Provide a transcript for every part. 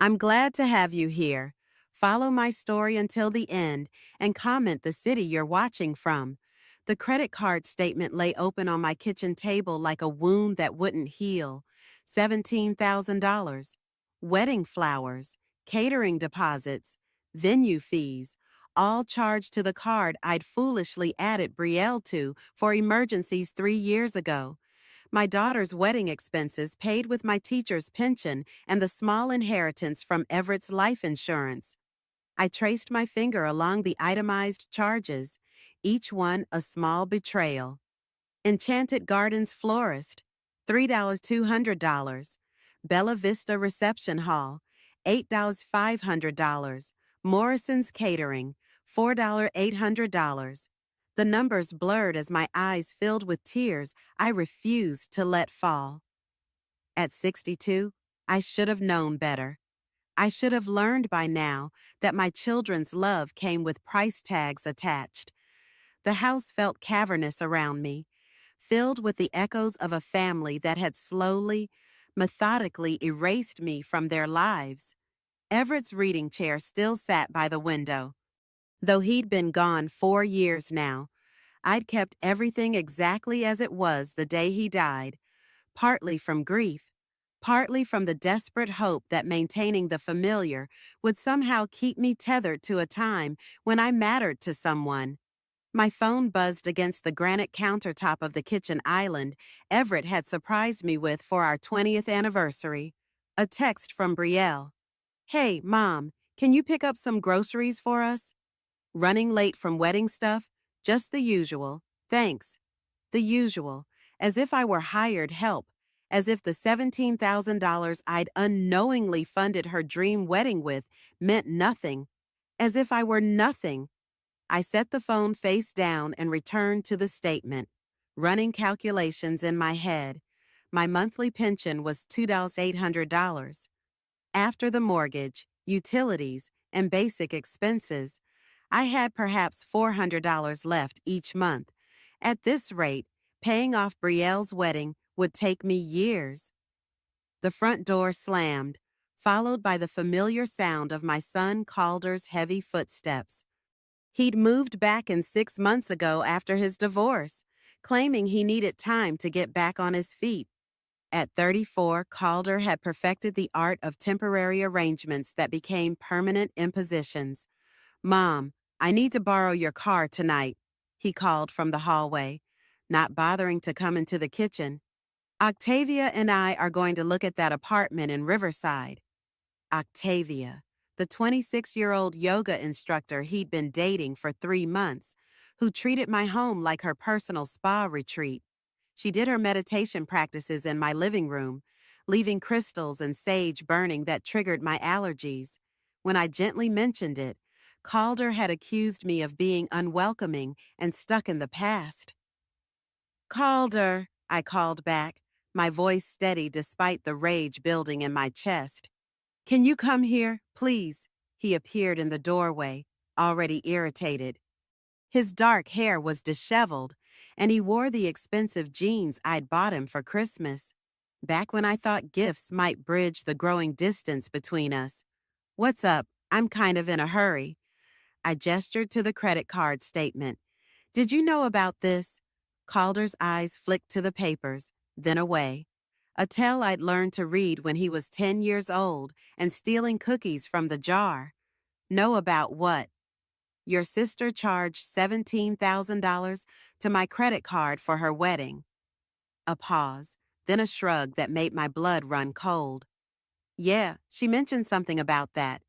I'm glad to have you here. Follow my story until the end and comment the city you're watching from. The credit card statement lay open on my kitchen table like a wound that wouldn't heal. $17,000. Wedding flowers, catering deposits, venue fees, all charged to the card I'd foolishly added Brielle to for emergencies 3 years ago. My daughter's wedding expenses paid with my teacher's pension and the small inheritance from Everett's life insurance. I traced my finger along the itemized charges, each one a small betrayal. Enchanted Gardens Florist, $3,200. Bella Vista Reception Hall, $8,500. Morrison's Catering, $4,800. The numbers blurred as my eyes filled with tears I refused to let fall. At 62, I should have known better. I should have learned by now that my children's love came with price tags attached. The house felt cavernous around me, filled with the echoes of a family that had slowly, methodically erased me from their lives. Everett's reading chair still sat by the window. Though he'd been gone 4 years now, I'd kept everything exactly as it was the day he died, partly from grief, partly from the desperate hope that maintaining the familiar would somehow keep me tethered to a time when I mattered to someone. My phone buzzed against the granite countertop of the kitchen island Everett had surprised me with for our 20th anniversary. A text from Brielle. "Hey, Mom, can you pick up some groceries for us? Running late from wedding stuff? Just the usual. Thanks." The usual, as if I were hired help, as if the $17,000 I'd unknowingly funded her dream wedding with meant nothing, as if I were nothing. I set the phone face down and returned to the statement, running calculations in my head. My monthly pension was $2,800. After the mortgage, utilities, and basic expenses, I had perhaps $400 left each month. At this rate, paying off Brielle's wedding would take me years. The front door slammed, followed by the familiar sound of my son Calder's heavy footsteps. He'd moved back in 6 months ago after his divorce, claiming he needed time to get back on his feet. At 34, Calder had perfected the art of temporary arrangements that became permanent impositions. "Mom, I need to borrow your car tonight," he called from the hallway, not bothering to come into the kitchen. "Octavia and I are going to look at that apartment in Riverside." Octavia, the 26-year-old yoga instructor he'd been dating for 3 months, who treated my home like her personal spa retreat. She did her meditation practices in my living room, leaving crystals and sage burning that triggered my allergies. When I gently mentioned it, Calder had accused me of being unwelcoming and stuck in the past. "Calder," I called back, my voice steady despite the rage building in my chest. "Can you come here, please?" He appeared in the doorway, already irritated. His dark hair was disheveled, and he wore the expensive jeans I'd bought him for Christmas, back when I thought gifts might bridge the growing distance between us. "What's up? I'm kind of in a hurry." I gestured to the credit card statement. "Did you know about this?" Calder's eyes flicked to the papers, then away. A tale I'd learned to read when he was 10 years old and stealing cookies from the jar. "Know about what?" "Your sister charged $17,000 to my credit card for her wedding." A pause, then a shrug that made my blood run cold. "Yeah, she mentioned something about that.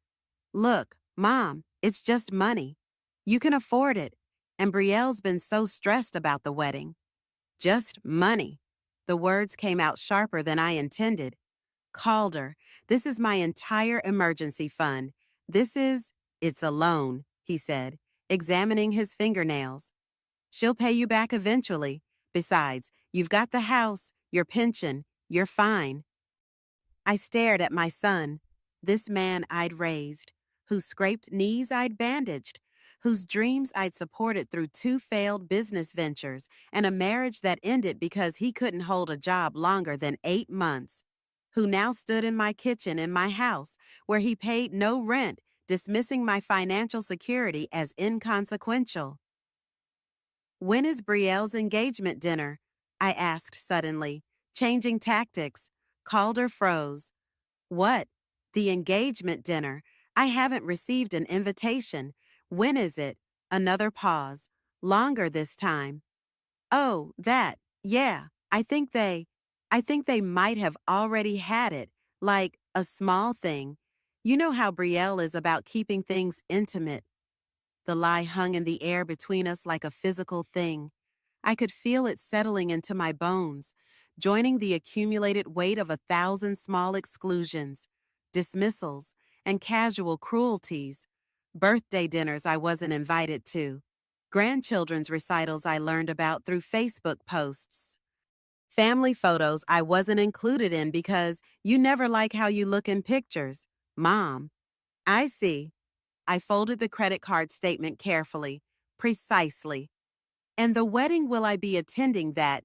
Look, Mom, it's just money. You can afford it, and Brielle's been so stressed about the wedding." "Just money." The words came out sharper than I intended. "Calder, this is my entire emergency fund. It's a loan," he said, examining his fingernails. "She'll pay you back eventually. Besides, you've got the house, your pension, you're fine." I stared at my son, this man I'd raised, whose scraped knees I'd bandaged, whose dreams I'd supported through 2 failed business ventures and a marriage that ended because he couldn't hold a job longer than 8 months, who now stood in my kitchen in my house, where he paid no rent, dismissing my financial security as inconsequential. When is Brielle's engagement dinner? I asked suddenly, changing tactics. Calder froze. What? The engagement dinner. I haven't received an invitation. When is it? Another pause. Longer this time. Oh, that. Yeah. I think they might have already had it, like a small thing. You know how Brielle is about keeping things intimate. The lie hung in the air between us like a physical thing. I could feel it settling into my bones, joining the accumulated weight of 1,000 small exclusions, dismissals, and casual cruelties. Birthday dinners I wasn't invited to. Grandchildren's recitals I learned about through Facebook posts. Family photos I wasn't included in because you never like how you look in pictures. Mom. I see. I folded the credit card statement carefully. Precisely. And the wedding will I be attending that?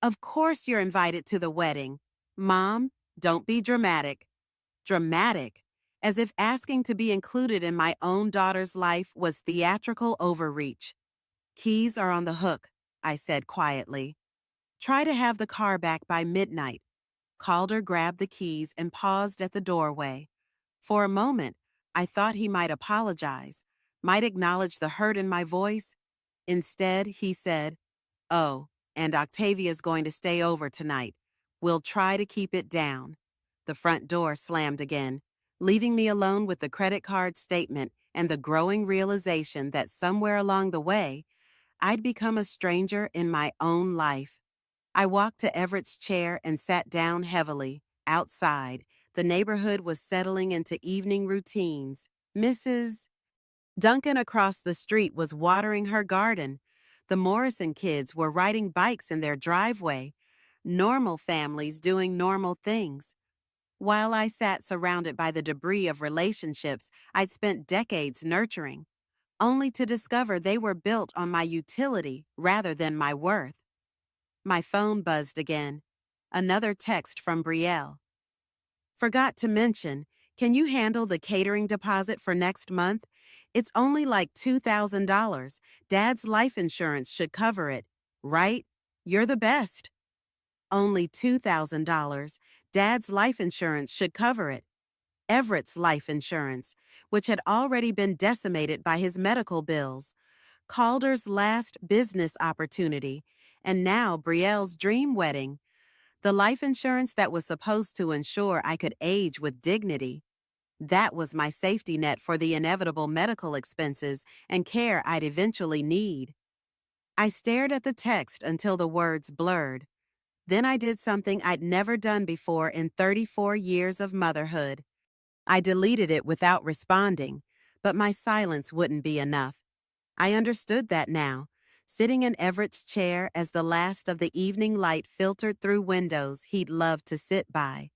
Of course you're invited to the wedding. Mom, don't be dramatic. Dramatic? As if asking to be included in my own daughter's life was theatrical overreach. Keys are on the hook, I said quietly. Try to have the car back by midnight. Calder grabbed the keys and paused at the doorway. For a moment, I thought he might apologize, might acknowledge the hurt in my voice. Instead, he said, "Oh, and Octavia's going to stay over tonight. We'll try to keep it down." The front door slammed again, leaving me alone with the credit card statement and the growing realization that somewhere along the way, I'd become a stranger in my own life. I walked to Everett's chair and sat down heavily. Outside, the neighborhood was settling into evening routines. Mrs. Duncan across the street was watering her garden. The Morrison kids were riding bikes in their driveway. Normal families doing normal things. While I sat surrounded by the debris of relationships I'd spent decades nurturing, only to discover they were built on my utility rather than my worth. My phone buzzed again. Another text from Brielle. Forgot to mention, can you handle the catering deposit for next month? It's only like $2,000. Dad's life insurance should cover it. Right? You're the best. Only $2,000. Dad's life insurance should cover it. Everett's life insurance, which had already been decimated by his medical bills. Calder's last business opportunity, and now Brielle's dream wedding. The life insurance that was supposed to ensure I could age with dignity. That was my safety net for the inevitable medical expenses and care I'd eventually need. I stared at the text until the words blurred. Then I did something I'd never done before in 34 years of motherhood. I deleted it without responding, but my silence wouldn't be enough. I understood that now, sitting in Everett's chair as the last of the evening light filtered through windows he'd loved to sit by.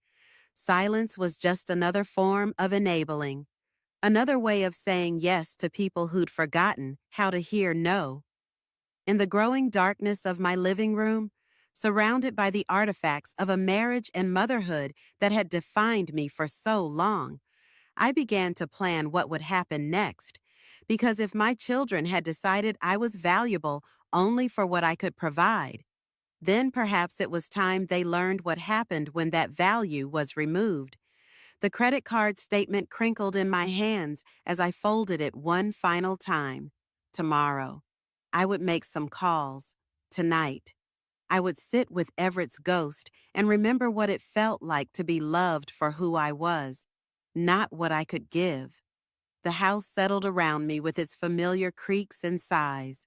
Silence was just another form of enabling, another way of saying yes to people who'd forgotten how to hear no. In the growing darkness of my living room, surrounded by the artifacts of a marriage and motherhood that had defined me for so long, I began to plan what would happen next, because if my children had decided I was valuable only for what I could provide, then perhaps it was time they learned what happened when that value was removed. The credit card statement crinkled in my hands as I folded it one final time. Tomorrow, I would make some calls. Tonight, I would sit with Everett's ghost and remember what it felt like to be loved for who I was, not what I could give. The house settled around me with its familiar creaks and sighs.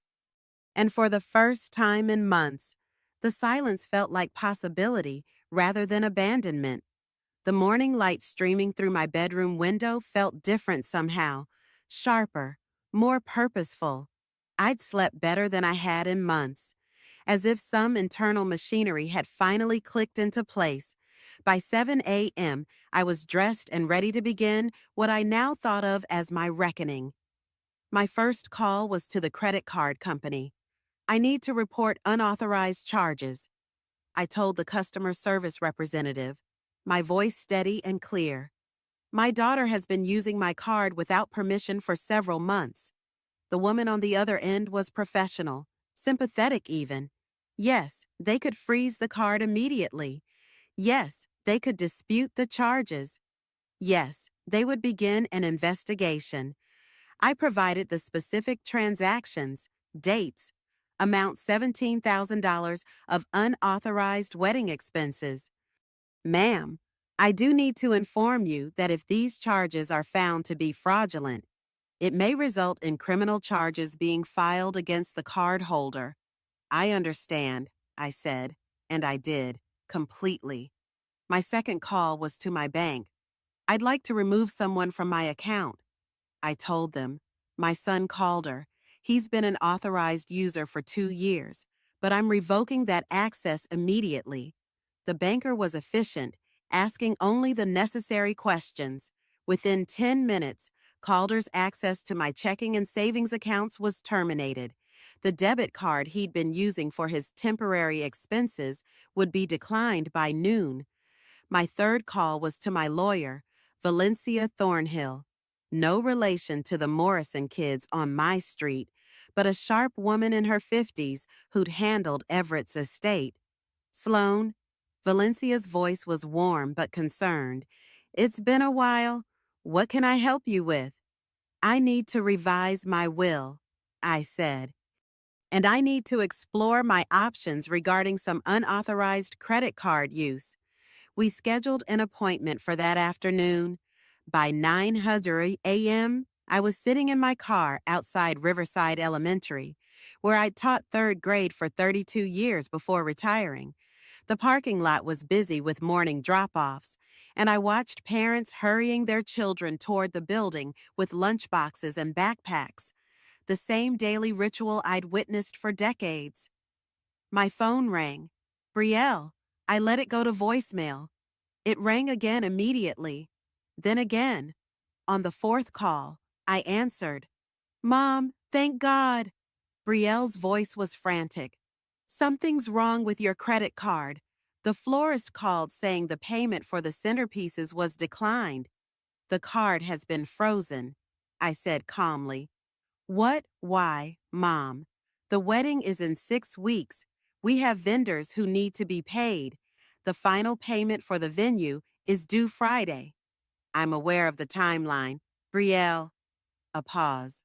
And for the first time in months, the silence felt like possibility rather than abandonment. The morning light streaming through my bedroom window felt different somehow, sharper, more purposeful. I'd slept better than I had in months, as if some internal machinery had finally clicked into place. By 7 a.m., I was dressed and ready to begin what I now thought of as my reckoning. My first call was to the credit card company. I need to report unauthorized charges, I told the customer service representative. my voice steady and clear. My daughter has been using my card without permission for several months. The woman on the other end was professional, sympathetic even. Yes, they could freeze the card immediately. Yes, they could dispute the charges. Yes, they would begin an investigation. I provided the specific transactions, dates, amount $17,000 of unauthorized wedding expenses. Ma'am, I do need to inform you that if these charges are found to be fraudulent, it may result in criminal charges being filed against the cardholder. I understand, I said, and I did, completely. My second call was to my bank. I'd like to remove someone from my account. I told them. My son called her. He's been an authorized user for 2 years, but I'm revoking that access immediately. The banker was efficient, asking only the necessary questions. Within 10 minutes, Calder's access to my checking and savings accounts was terminated. The debit card he'd been using for his temporary expenses would be declined by noon. My third call was to my lawyer, Valencia Thornhill. No relation to the Morrison kids on my street, but a sharp woman in her 50s who'd handled Everett's estate. Sloan, Valencia's voice was warm but concerned. It's been a while. What can I help you with? I need to revise my will, I said. And I need to explore my options regarding some unauthorized credit card use. We scheduled an appointment for that afternoon. By 9:00 a.m., I was sitting in my car outside Riverside Elementary, where I'd taught third grade for 32 years before retiring. The parking lot was busy with morning drop-offs, and I watched parents hurrying their children toward the building with lunchboxes and backpacks, the same daily ritual I'd witnessed for decades. My phone rang. Brielle. I let it go to voicemail. It rang again immediately. Then again. On the fourth call, I answered. Mom, thank God. Brielle's voice was frantic. Something's wrong with your credit card. The florist called saying the payment for the centerpieces was declined. The card has been frozen, I said calmly. What? Why, Mom? The wedding is in 6 weeks. We have vendors who need to be paid. The final payment for the venue is due Friday. I'm aware of the timeline. Brielle. A pause.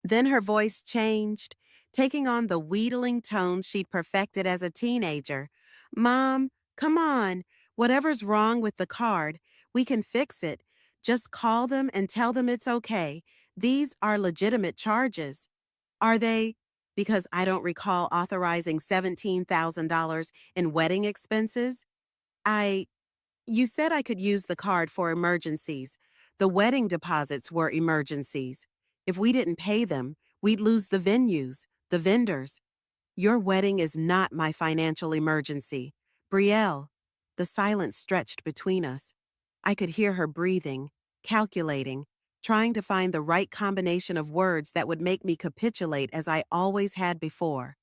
Then her voice changed, taking on the wheedling tone she'd perfected as a teenager. Mom, come on. Whatever's wrong with the card, we can fix it. Just call them and tell them it's okay. These are legitimate charges. Are they? Because I don't recall authorizing $17,000 in wedding expenses. You said I could use the card for emergencies. The wedding deposits were emergencies. If we didn't pay them, we'd lose the venues, the vendors. Your wedding is not my financial emergency. Brielle. The silence stretched between us. I could hear her breathing, calculating, trying to find the right combination of words that would make me capitulate as I always had before.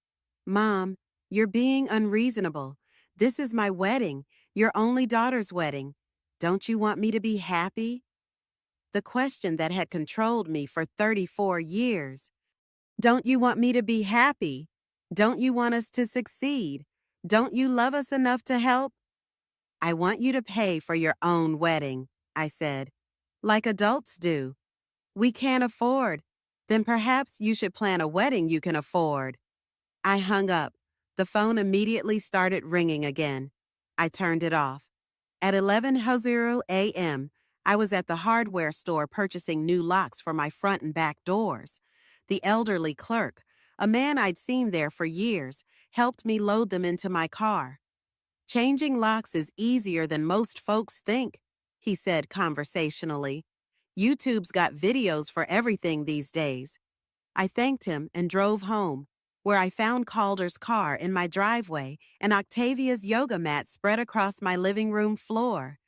Mom, you're being unreasonable. This is my wedding, your only daughter's wedding. Don't you want me to be happy? The question that had controlled me for 34 years. Don't you want me to be happy? Don't you want us to succeed? Don't you love us enough to help? I want you to pay for your own wedding, I said. Like adults do. We can't afford. Then perhaps you should plan a wedding you can afford. I hung up. The phone immediately started ringing again. I turned it off. At 11:00 a.m., I was at the hardware store purchasing new locks for my front and back doors. The elderly clerk, a man I'd seen there for years, helped me load them into my car. Changing locks is easier than most folks think, he said conversationally. YouTube's got videos for everything these days. I thanked him and drove home, where I found Calder's car in my driveway and Octavia's yoga mat spread across my living room floor.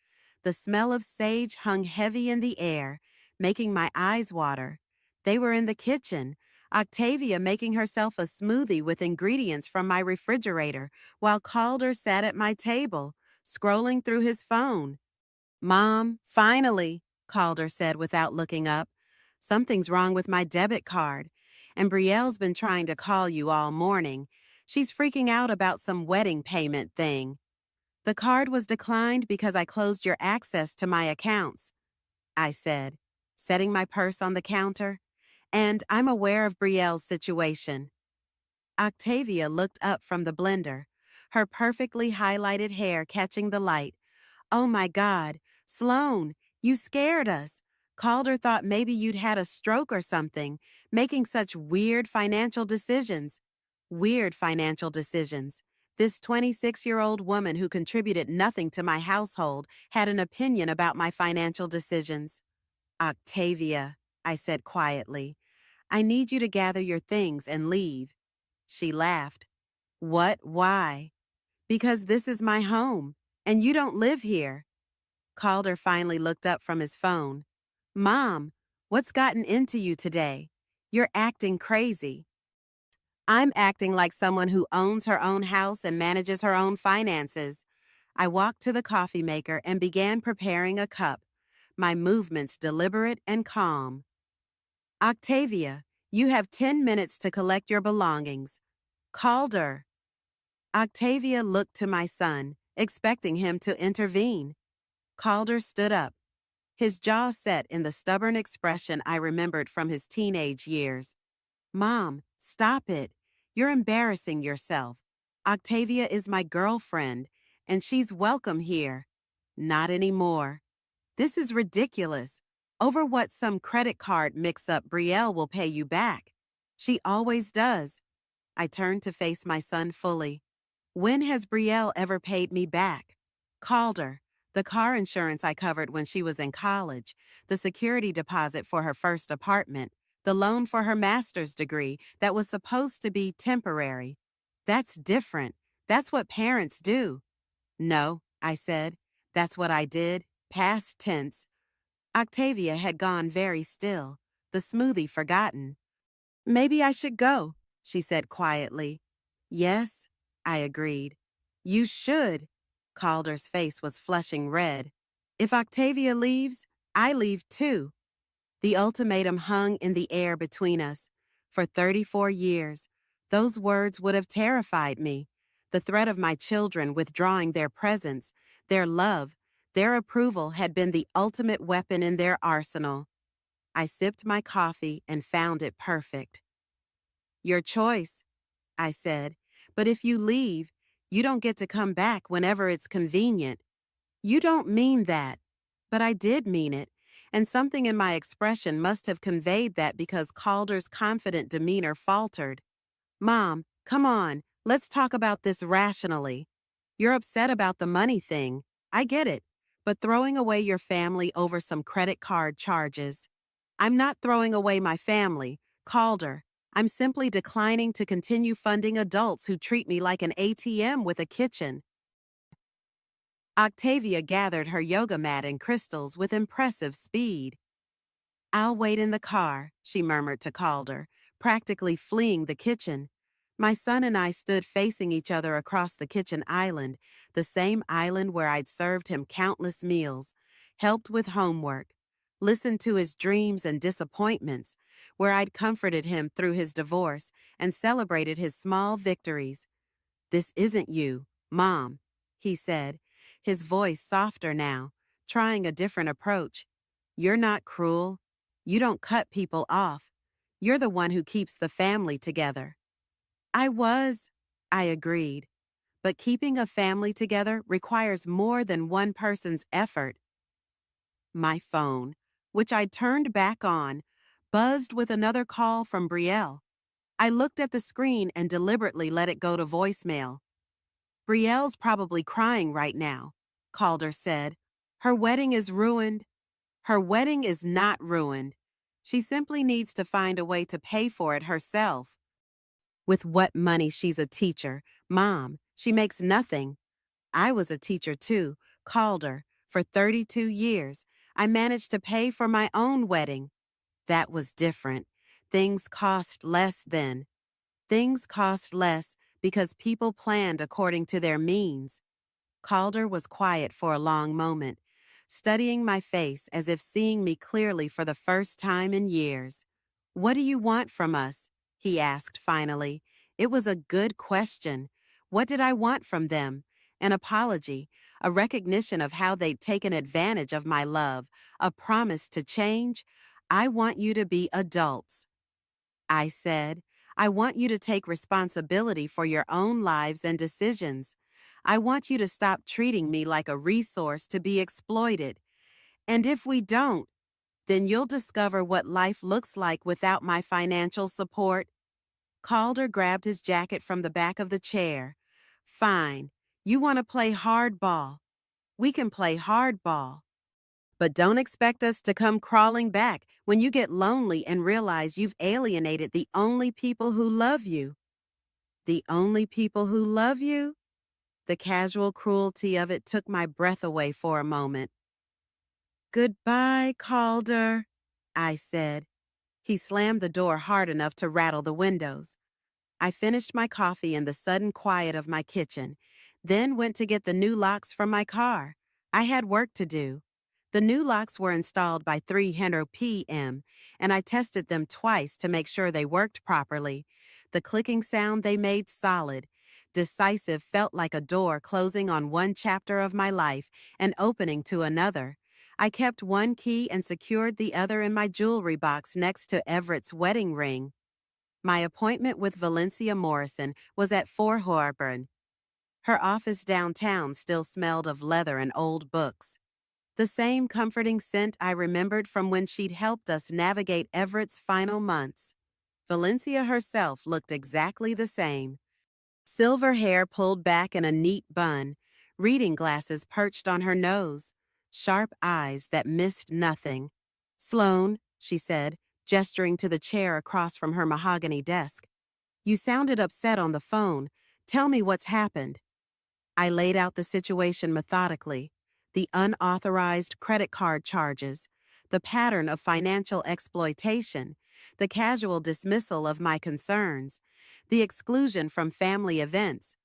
The smell of sage hung heavy in the air, making my eyes water. They were in the kitchen, Octavia making herself a smoothie with ingredients from my refrigerator, while Calder sat at my table, scrolling through his phone. Mom, finally, Calder said without looking up. Something's wrong with my debit card. And Brielle's been trying to call you all morning. She's freaking out about some wedding payment thing. The card was declined because I closed your access to my accounts, I said, setting my purse on the counter. And I'm aware of Brielle's situation. Octavia looked up from the blender, her perfectly highlighted hair catching the light. Oh my God, Sloan, you scared us. Calder thought maybe you'd had a stroke or something, making such weird financial decisions. Weird financial decisions. This 26-year-old woman who contributed nothing to my household had an opinion about my financial decisions. Octavia, I said quietly, I need you to gather your things and leave. She laughed. What? Why? Because this is my home, and you don't live here. Calder finally looked up from his phone. Mom, what's gotten into you today? You're acting crazy. I'm acting like someone who owns her own house and manages her own finances. I walked to the coffee maker and began preparing a cup, my movements deliberate and calm. Octavia, you have 10 minutes to collect your belongings. Calder. Octavia looked to my son, expecting him to intervene. Calder stood up, his jaw set in the stubborn expression I remembered from his teenage years. Mom, stop it. You're embarrassing yourself. Octavia is my girlfriend, and she's welcome here. Not anymore. This is ridiculous. Over what some credit card mix-up Brielle will pay you back. She always does. I turned to face my son fully. When has Brielle ever paid me back? Calder, the car insurance I covered when she was in college, the security deposit for her first apartment, the loan for her master's degree that was supposed to be temporary. That's different. That's what parents do. No, I said. That's what I did. Past tense. Octavia had gone very still, the smoothie forgotten. Maybe I should go, she said quietly. Yes, I agreed. You should. Calder's face was flushing red. If Octavia leaves, I leave too. The ultimatum hung in the air between us. For 34 years, those words would have terrified me. The threat of my children withdrawing their presence, their love, their approval had been the ultimate weapon in their arsenal. I sipped my coffee and found it perfect. Your choice, I said, but if you leave, you don't get to come back whenever it's convenient. You don't mean that. But I did mean it, and something in my expression must have conveyed that because Calder's confident demeanor faltered. Mom, come on, let's talk about this rationally. You're upset about the money thing. I get it. But throwing away your family over some credit card charges. I'm not throwing away my family, Calder. I'm simply declining to continue funding adults who treat me like an ATM with a kitchen. Octavia gathered her yoga mat and crystals with impressive speed. I'll wait in the car, she murmured to Calder, practically fleeing the kitchen. My son and I stood facing each other across the kitchen island, the same island where I'd served him countless meals, helped with homework, listened to his dreams and disappointments, where I'd comforted him through his divorce and celebrated his small victories. This isn't you, Mom, he said, his voice softer now, trying a different approach. You're not cruel. You don't cut people off. You're the one who keeps the family together. I agreed. But keeping a family together requires more than one person's effort. My phone, which I turned back on, buzzed with another call from Brielle. I looked at the screen and deliberately let it go to voicemail. Brielle's probably crying right now, Calder said. Her wedding is ruined. Her wedding is not ruined. She simply needs to find a way to pay for it herself. With what money she's a teacher, Mom, she makes nothing. I was a teacher too, Calder, for 32 years. I managed to pay for my own wedding. That was different. Things cost less then. Things cost less because people planned according to their means. Calder was quiet for a long moment, studying my face as if seeing me clearly for the first time in years. "What do you want from us?" he asked finally. It was a good question. What did I want from them? An apology, a recognition of how they'd taken advantage of my love, a promise to change. "I want you to be adults," I said. "I want you to take responsibility for your own lives and decisions. I want you to stop treating me like a resource to be exploited. And if we don't, then you'll discover what life looks like without my financial support." Calder grabbed his jacket from the back of the chair. "Fine. You want to play hardball. We can play hardball. But don't expect us to come crawling back when you get lonely and realize you've alienated the only people who love you." "The only people who love you?" The casual cruelty of it took my breath away for a moment. "Goodbye, Calder," I said. He slammed the door hard enough to rattle the windows. I finished my coffee in the sudden quiet of my kitchen, then went to get the new locks from my car. I had work to do. The new locks were installed by 300 p.m., and I tested them twice to make sure they worked properly. The clicking sound they made solid. Decisive, felt like a door closing on one chapter of my life and opening to another. I kept one key and secured the other in my jewelry box next to Everett's wedding ring. My appointment with Valencia Morrison was at 4 Horburn. Her office downtown still smelled of leather and old books. The same comforting scent I remembered from when she'd helped us navigate Everett's final months. Valencia herself looked exactly the same. Silver hair pulled back in a neat bun, reading glasses perched on her nose, sharp eyes that missed nothing. "Sloan," she said, gesturing to the chair across from her mahogany desk. "You sounded upset on the phone. Tell me what's happened." I laid out the situation methodically. The unauthorized credit card charges, the pattern of financial exploitation, the casual dismissal of my concerns, the exclusion from family events.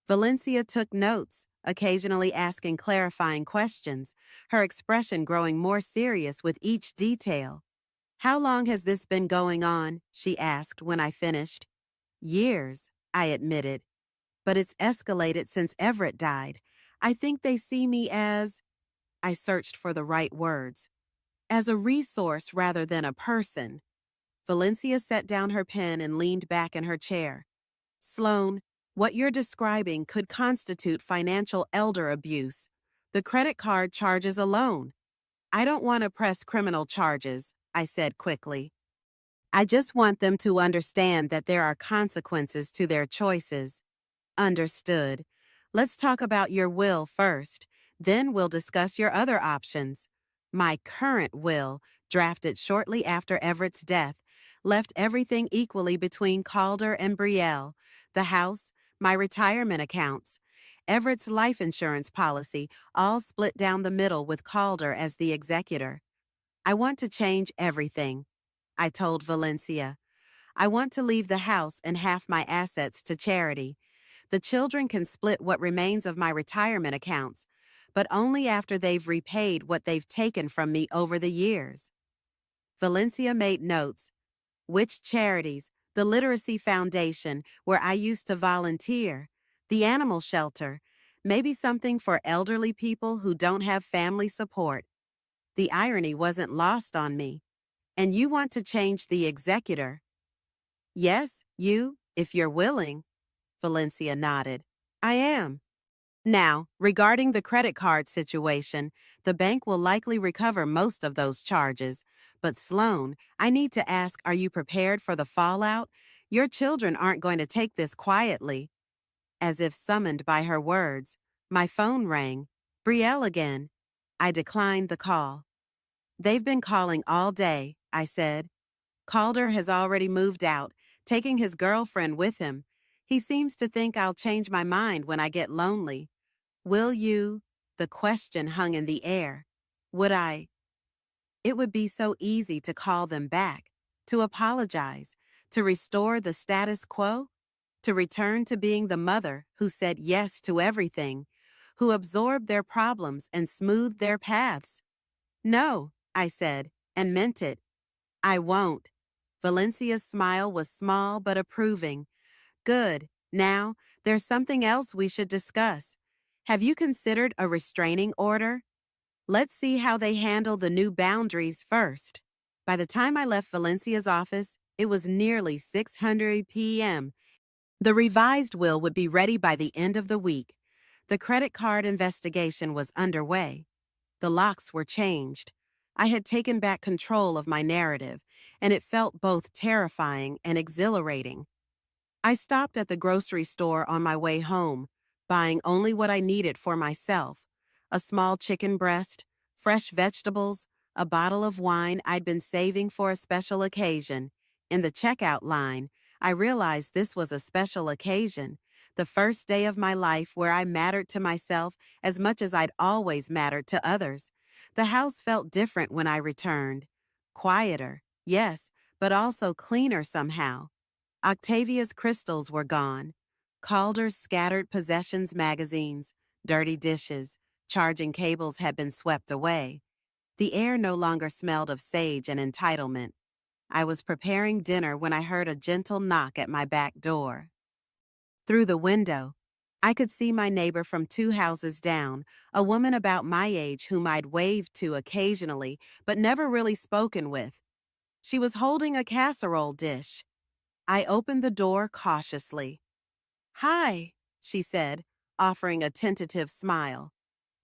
Valencia took notes, occasionally asking clarifying questions, her expression growing more serious with each detail. "How long has this been going on?" she asked when I finished. "Years," I admitted. "But it's escalated since Everett died. I think they see me as—" I searched for the right words. "As a resource rather than a person." Valencia set down her pen and leaned back in her chair. "Sloan, what you're describing could constitute financial elder abuse. The credit card charges alone." "I don't want to press criminal charges," I said quickly. "I just want them to understand that there are consequences to their choices." "Understood. Let's talk about your will first. Then we'll discuss your other options." My current will, drafted shortly after Everett's death, left everything equally between Calder and Brielle: the house, my retirement accounts, Everett's life insurance policy, all split down the middle with Calder as the executor. "I want to change everything," I told Valencia. "I want to leave the house and half my assets to charity. The children can split what remains of my retirement accounts, but only after they've repaid what they've taken from me over the years." Valencia made notes. "Which charities? The Literacy Foundation, where I used to volunteer. The animal shelter. Maybe something for elderly people who don't have family support." The irony wasn't lost on me. "And you want to change the executor?" "Yes, if you're willing." Valencia nodded. "I am." "Now, regarding the credit card situation, the bank will likely recover most of those charges. But Sloan, I need to ask, are you prepared for the fallout? Your children aren't going to take this quietly." As if summoned by her words, my phone rang. Brielle again. I declined the call. "They've been calling all day," I said. "Calder has already moved out, taking his girlfriend with him. He seems to think I'll change my mind when I get lonely. Will you?" The question hung in the air. Would I? It would be so easy to call them back, to apologize, to restore the status quo, to return to being the mother who said yes to everything, who absorbed their problems and smoothed their paths. No, I said, and meant it. I won't. Valencia's smile was small but approving. Good. Now, there's something else we should discuss. Have you considered a restraining order? Let's see how they handle the new boundaries first. By the time I left Valencia's office, it was nearly 6:00 p.m. The revised will would be ready by the end of the week. The credit card investigation was underway. The locks were changed. I had taken back control of my narrative, and it felt both terrifying and exhilarating. I stopped at the grocery store on my way home, buying only what I needed for myself: a small chicken breast, fresh vegetables, a bottle of wine I'd been saving for a special occasion. In the checkout line, I realized this was a special occasion, the first day of my life where I mattered to myself as much as I'd always mattered to others. The house felt different when I returned. Quieter, yes, but also cleaner somehow. Octavia's crystals were gone. Calder's scattered possessions magazines, dirty dishes, charging cables had been swept away. The air no longer smelled of sage and entitlement. I was preparing dinner when I heard a gentle knock at my back door. Through the window, I could see my neighbor from 2 houses down, a woman about my age whom I'd waved to occasionally but never really spoken with. She was holding a casserole dish. I opened the door cautiously. "Hi," she said, offering a tentative smile.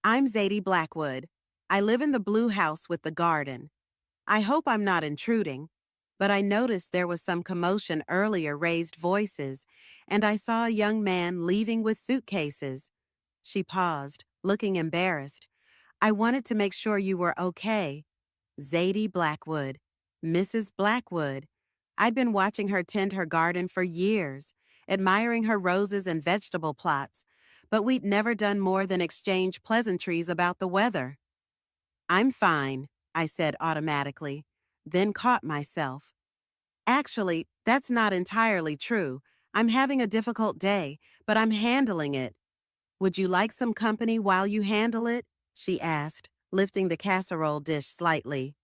"I'm Zadie Blackwood. I live in the blue house with the garden. I hope I'm not intruding." But I noticed there was some commotion earlier, raised voices, and I saw a young man leaving with suitcases. She paused, looking embarrassed. "I wanted to make sure you were okay." Zadie Blackwood. Mrs. Blackwood. I'd been watching her tend her garden for years, admiring her roses and vegetable plots, but we'd never done more than exchange pleasantries about the weather. "I'm fine," I said automatically, then caught myself. "Actually, that's not entirely true. I'm having a difficult day, but I'm handling it." "Would you like some company while you handle it?" she asked, lifting the casserole dish slightly.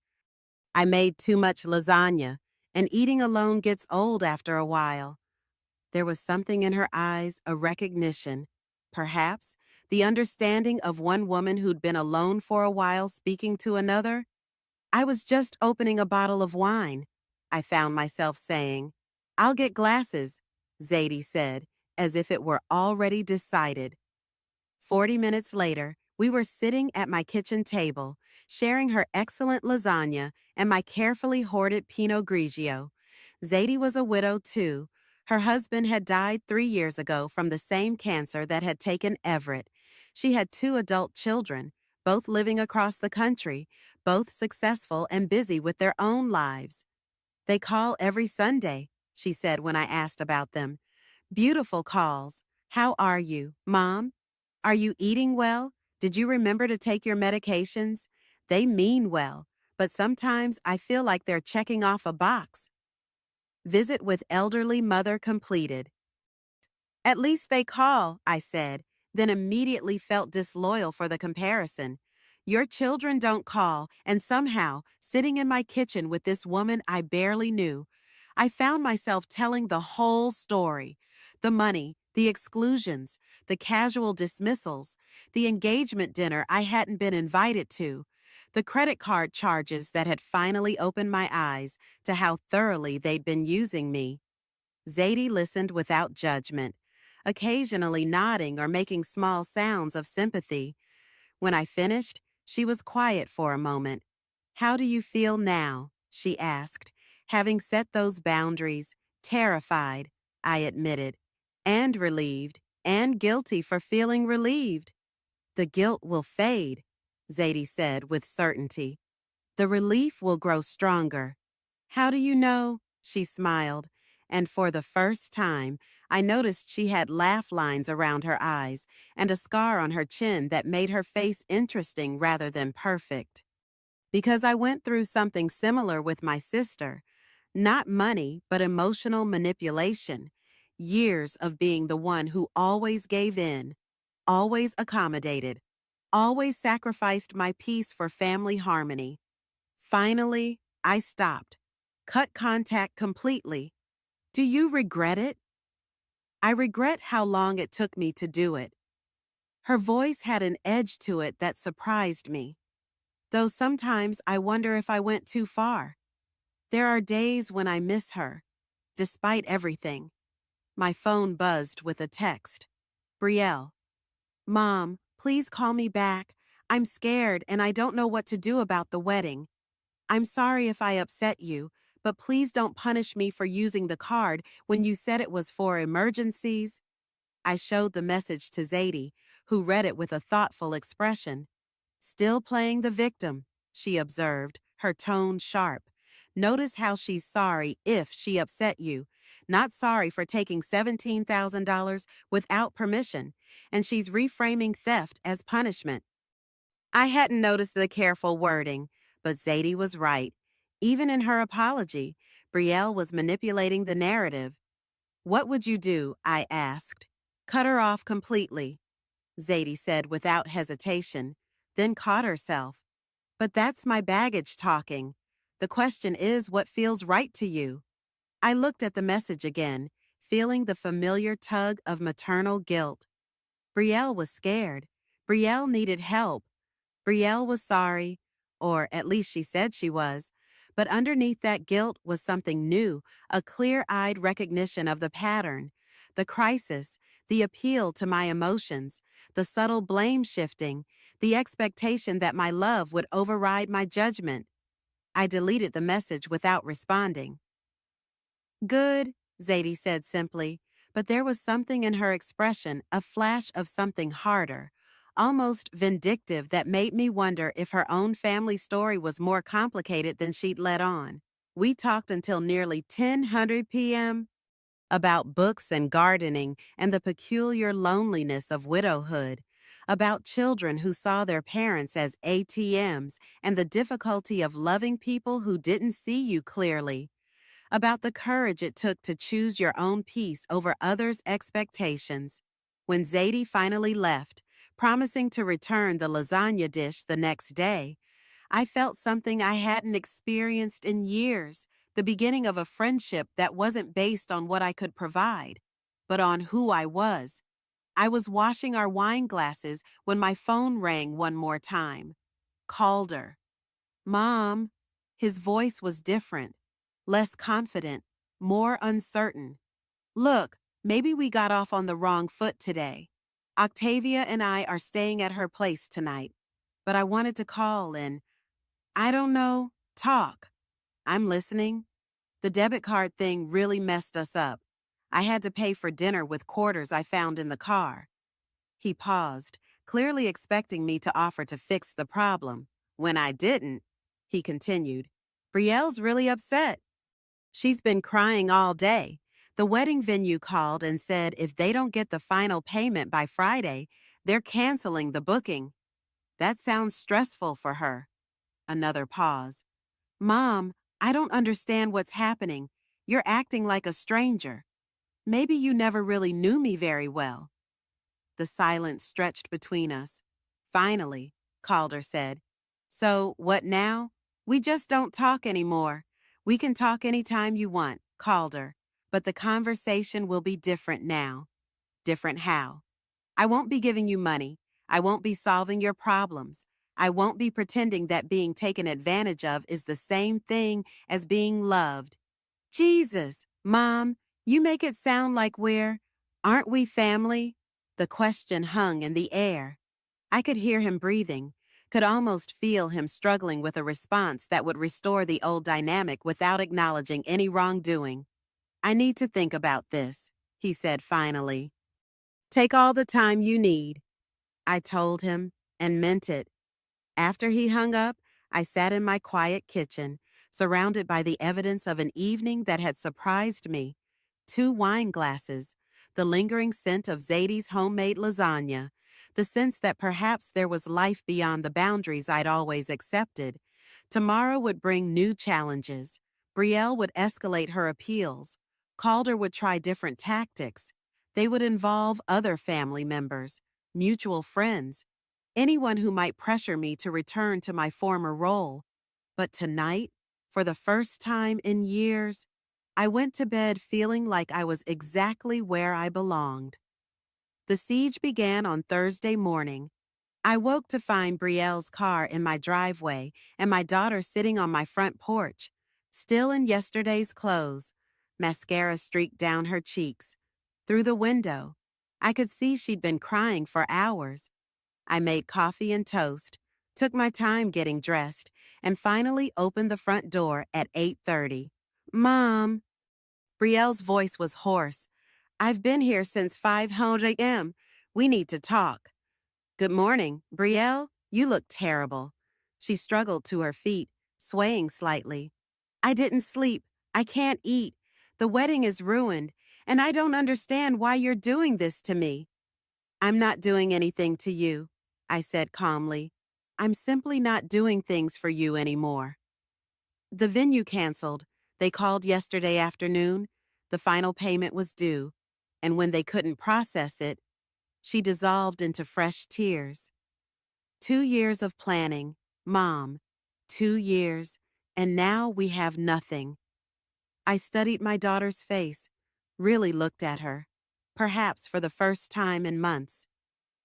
"I made too much lasagna, and eating alone gets old after a while." There was something in her eyes, a recognition. Perhaps the understanding of one woman who'd been alone for a while speaking to another. "I was just opening a bottle of wine," I found myself saying. "I'll get glasses," Zadie said, as if it were already decided. 40 minutes later, we were sitting at my kitchen table, sharing her excellent lasagna and my carefully hoarded Pinot Grigio. Zadie was a widow, too. Her husband had died 3 years ago from the same cancer that had taken Everett. She had 2 adult children, both living across the country, both successful and busy with their own lives. "They call every Sunday," she said when I asked about them. "Beautiful calls. How are you, Mom? Are you eating well? Did you remember to take your medications?" They mean well, but sometimes I feel like they're checking off a box. Visit with elderly mother completed. "At least they call," I said, then immediately felt disloyal for the comparison. Your children don't call, and somehow, sitting in my kitchen with this woman I barely knew, I found myself telling the whole story. The money, the exclusions, the casual dismissals, the engagement dinner I hadn't been invited to, the credit card charges that had finally opened my eyes to how thoroughly they'd been using me. Zadie listened without judgment, occasionally nodding or making small sounds of sympathy. When I finished, she was quiet for a moment. "How do you feel now?" she asked. "Having set those boundaries, terrified," I admitted, "and relieved, and guilty for feeling relieved." "The guilt will fade," Zadie said with certainty. "The relief will grow stronger." "How do you know?" She smiled, and for the first time, I noticed she had laugh lines around her eyes and a scar on her chin that made her face interesting rather than perfect. "Because I went through something similar with my sister. Not money, but emotional manipulation. Years of being the one who always gave in." always accommodated, always sacrificed my peace for family harmony. Finally, I stopped, cut contact completely. Do you regret it? I regret how long it took me to do it. Her voice had an edge to it that surprised me, though sometimes I wonder if I went too far. There are days when I miss her, despite everything. My phone buzzed with a text. Brielle. Mom, please call me back. I'm scared and I don't know what to do about the wedding. I'm sorry if I upset you, but please don't punish me for using the card when you said it was for emergencies. I showed the message to Zadie, who read it with a thoughtful expression. Still playing the victim, she observed, her tone sharp. Notice how she's sorry if she upset you, not sorry for taking $17,000 without permission, and she's reframing theft as punishment. I hadn't noticed the careful wording, but Zadie was right. Even in her apology, Brielle was manipulating the narrative. What would you do? I asked. Cut her off completely, Zadie said without hesitation, then caught herself. But that's my baggage talking. The question is what feels right to you. I looked at the message again, feeling the familiar tug of maternal guilt. Brielle was scared. Brielle needed help. Brielle was sorry, or at least she said she was. But underneath that guilt was something new, a clear-eyed recognition of the pattern, the crisis, the appeal to my emotions, the subtle blame shifting, the expectation that my love would override my judgment. I deleted the message without responding. Good, Zadie said simply, but there was something in her expression, a flash of something harder, almost vindictive, that made me wonder if her own family story was more complicated than she'd let on. We talked until nearly 10:00 p.m. about books and gardening and the peculiar loneliness of widowhood, about children who saw their parents as ATMs and the difficulty of loving people who didn't see you clearly, about the courage it took to choose your own peace over others' expectations. When Zadie finally left, promising to return the lasagna dish the next day, I felt something I hadn't experienced in years, the beginning of a friendship that wasn't based on what I could provide, but on who I was. I was washing our wine glasses when my phone rang one more time. Calder. Mom. His voice was different, less confident, more uncertain. Look, maybe we got off on the wrong foot today. Octavia and I are staying at her place tonight, but I wanted to call and, I don't know, talk. I'm listening. The debit card thing really messed us up. I had to pay for dinner with quarters I found in the car. He paused, clearly expecting me to offer to fix the problem. When I didn't, he continued, Brielle's really upset. She's been crying all day. The wedding venue called and said if they don't get the final payment by Friday, they're canceling the booking. That sounds stressful for her. Another pause. Mom, I don't understand what's happening. You're acting like a stranger. Maybe you never really knew me very well. The silence stretched between us. Finally, Calder said, So, what now? We just don't talk anymore. We can talk anytime you want, Calder, but the conversation will be different now. Different how? I won't be giving you money. I won't be solving your problems. I won't be pretending that being taken advantage of is the same thing as being loved. Jesus, Mom, you make it sound like aren't we family? The question hung in the air. I could hear him breathing, could almost feel him struggling with a response that would restore the old dynamic without acknowledging any wrongdoing. I need to think about this, he said finally. Take all the time you need. I told him, and meant it. After he hung up, I sat in my quiet kitchen, surrounded by the evidence of an evening that had surprised me. 2 wine glasses, the lingering scent of Zadie's homemade lasagna, the sense that perhaps there was life beyond the boundaries I'd always accepted. Tomorrow would bring new challenges. Brielle would escalate her appeals. Calder would try different tactics. They would involve other family members. mutual friends, anyone who might pressure me to return to my former role. But tonight, for the first time in years, I went to bed feeling like I was exactly where I belonged. The siege began on Thursday morning. I woke to find Brielle's car in my driveway and my daughter sitting on my front porch, still in yesterday's clothes, mascara streaked down her cheeks. Through the window, I could see she'd been crying for hours. I made coffee and toast, took my time getting dressed, and finally opened the front door at 8:30. Mom! Brielle's voice was hoarse. I've been here since 500 a.m. We need to talk. Good morning, Brielle. You look terrible. She struggled to her feet, swaying slightly. I didn't sleep. I can't eat. The wedding is ruined, and I don't understand why you're doing this to me. I'm not doing anything to you, I said calmly. I'm simply not doing things for you anymore. The venue canceled. They called yesterday afternoon. The final payment was due, and when they couldn't process it, she dissolved into fresh tears. 2 years of planning, Mom. 2 years, and now we have nothing. I studied my daughter's face, really looked at her, perhaps for the first time in months.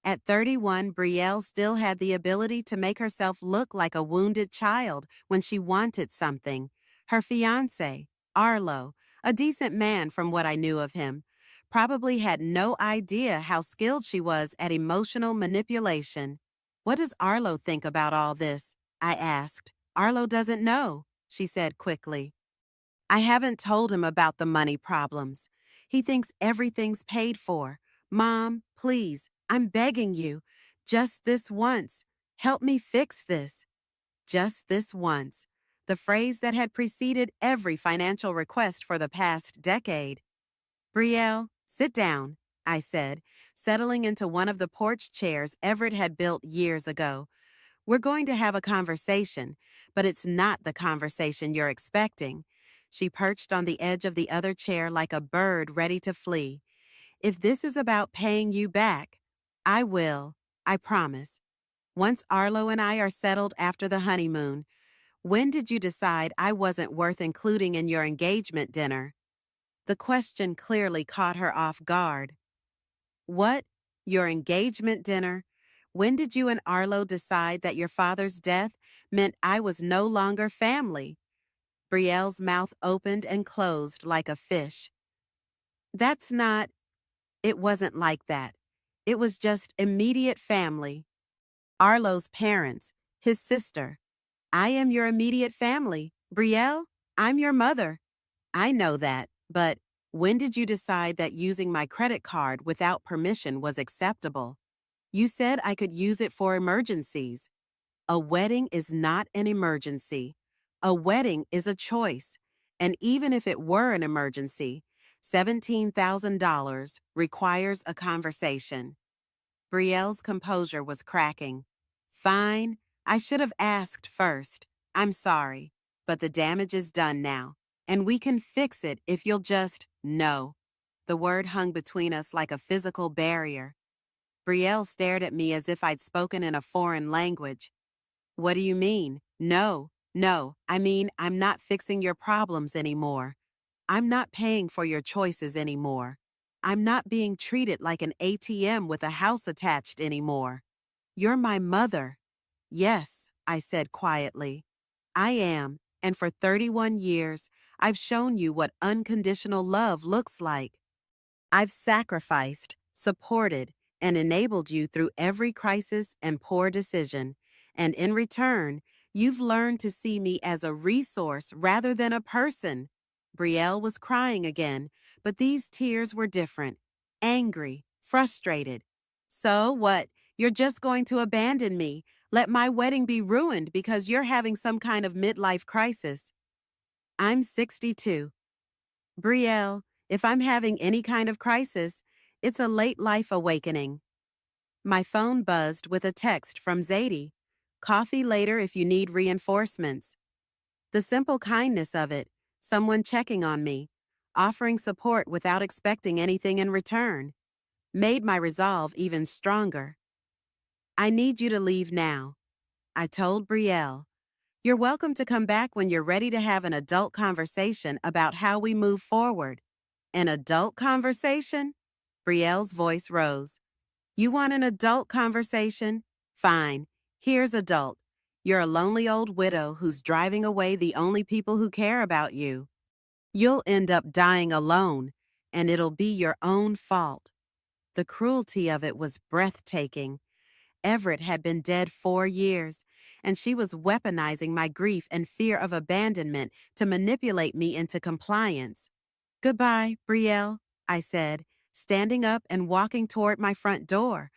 At 31, Brielle still had the ability to make herself look like a wounded child when she wanted something. Her fiancé, Arlo, a decent man from what I knew of him, probably had no idea how skilled she was at emotional manipulation. What does Arlo think about all this? I asked. Arlo doesn't know, she said quickly. I haven't told him about the money problems. He thinks everything's paid for. Mom, please, I'm begging you. Just this once. Help me fix this. Just this once. The phrase that had preceded every financial request for the past decade. Brielle, sit down, I said, settling into one of the porch chairs Everett had built years ago. We're going to have a conversation, but it's not the conversation you're expecting. She perched on the edge of the other chair like a bird ready to flee. If this is about paying you back, I will, I promise. Once Arlo and I are settled after the honeymoon, when did you decide I wasn't worth including in your engagement dinner? The question clearly caught her off guard. What? Your engagement dinner? When did you and Arlo decide that your father's death meant I was no longer family? Brielle's mouth opened and closed like a fish. That's not... It wasn't like that. It was just immediate family. Arlo's parents, his sister. I am your immediate family. Brielle, I'm your mother. I know that, but when did you decide that using my credit card without permission was acceptable? You said I could use it for emergencies. A wedding is not an emergency. A wedding is a choice. And even if it were an emergency, $17,000 requires a conversation. Brielle's composure was cracking. Fine, I should have asked first. I'm sorry, but the damage is done now, and we can fix it if you'll just no. The word hung between us like a physical barrier. Brielle stared at me as if I'd spoken in a foreign language. What do you mean? No, I mean I'm not fixing your problems anymore. I'm not paying for your choices anymore. I'm not being treated like an ATM with a house attached anymore. You're my mother. Yes, I said quietly. I am, and for 31 years, I've shown you what unconditional love looks like. I've sacrificed, supported, and enabled you through every crisis and poor decision. And in return, you've learned to see me as a resource rather than a person. Brielle was crying again, but these tears were different. Angry, frustrated. So what? You're just going to abandon me? Let my wedding be ruined because you're having some kind of midlife crisis? I'm 62. Brielle, if I'm having any kind of crisis, it's a late life awakening. My phone buzzed with a text from Zadie. Coffee later if you need reinforcements. The simple kindness of it, someone checking on me, offering support without expecting anything in return, made my resolve even stronger. I need you to leave now, I told Brielle. You're welcome to come back when you're ready to have an adult conversation about how we move forward. An adult conversation? Brielle's voice rose. You want an adult conversation? Fine. Here's adult. You're a lonely old widow who's driving away the only people who care about you. You'll end up dying alone, and it'll be your own fault. The cruelty of it was breathtaking. Everett had been dead 4 years, and she was weaponizing my grief and fear of abandonment to manipulate me into compliance. Goodbye, Brielle, I said, standing up and walking toward my front door.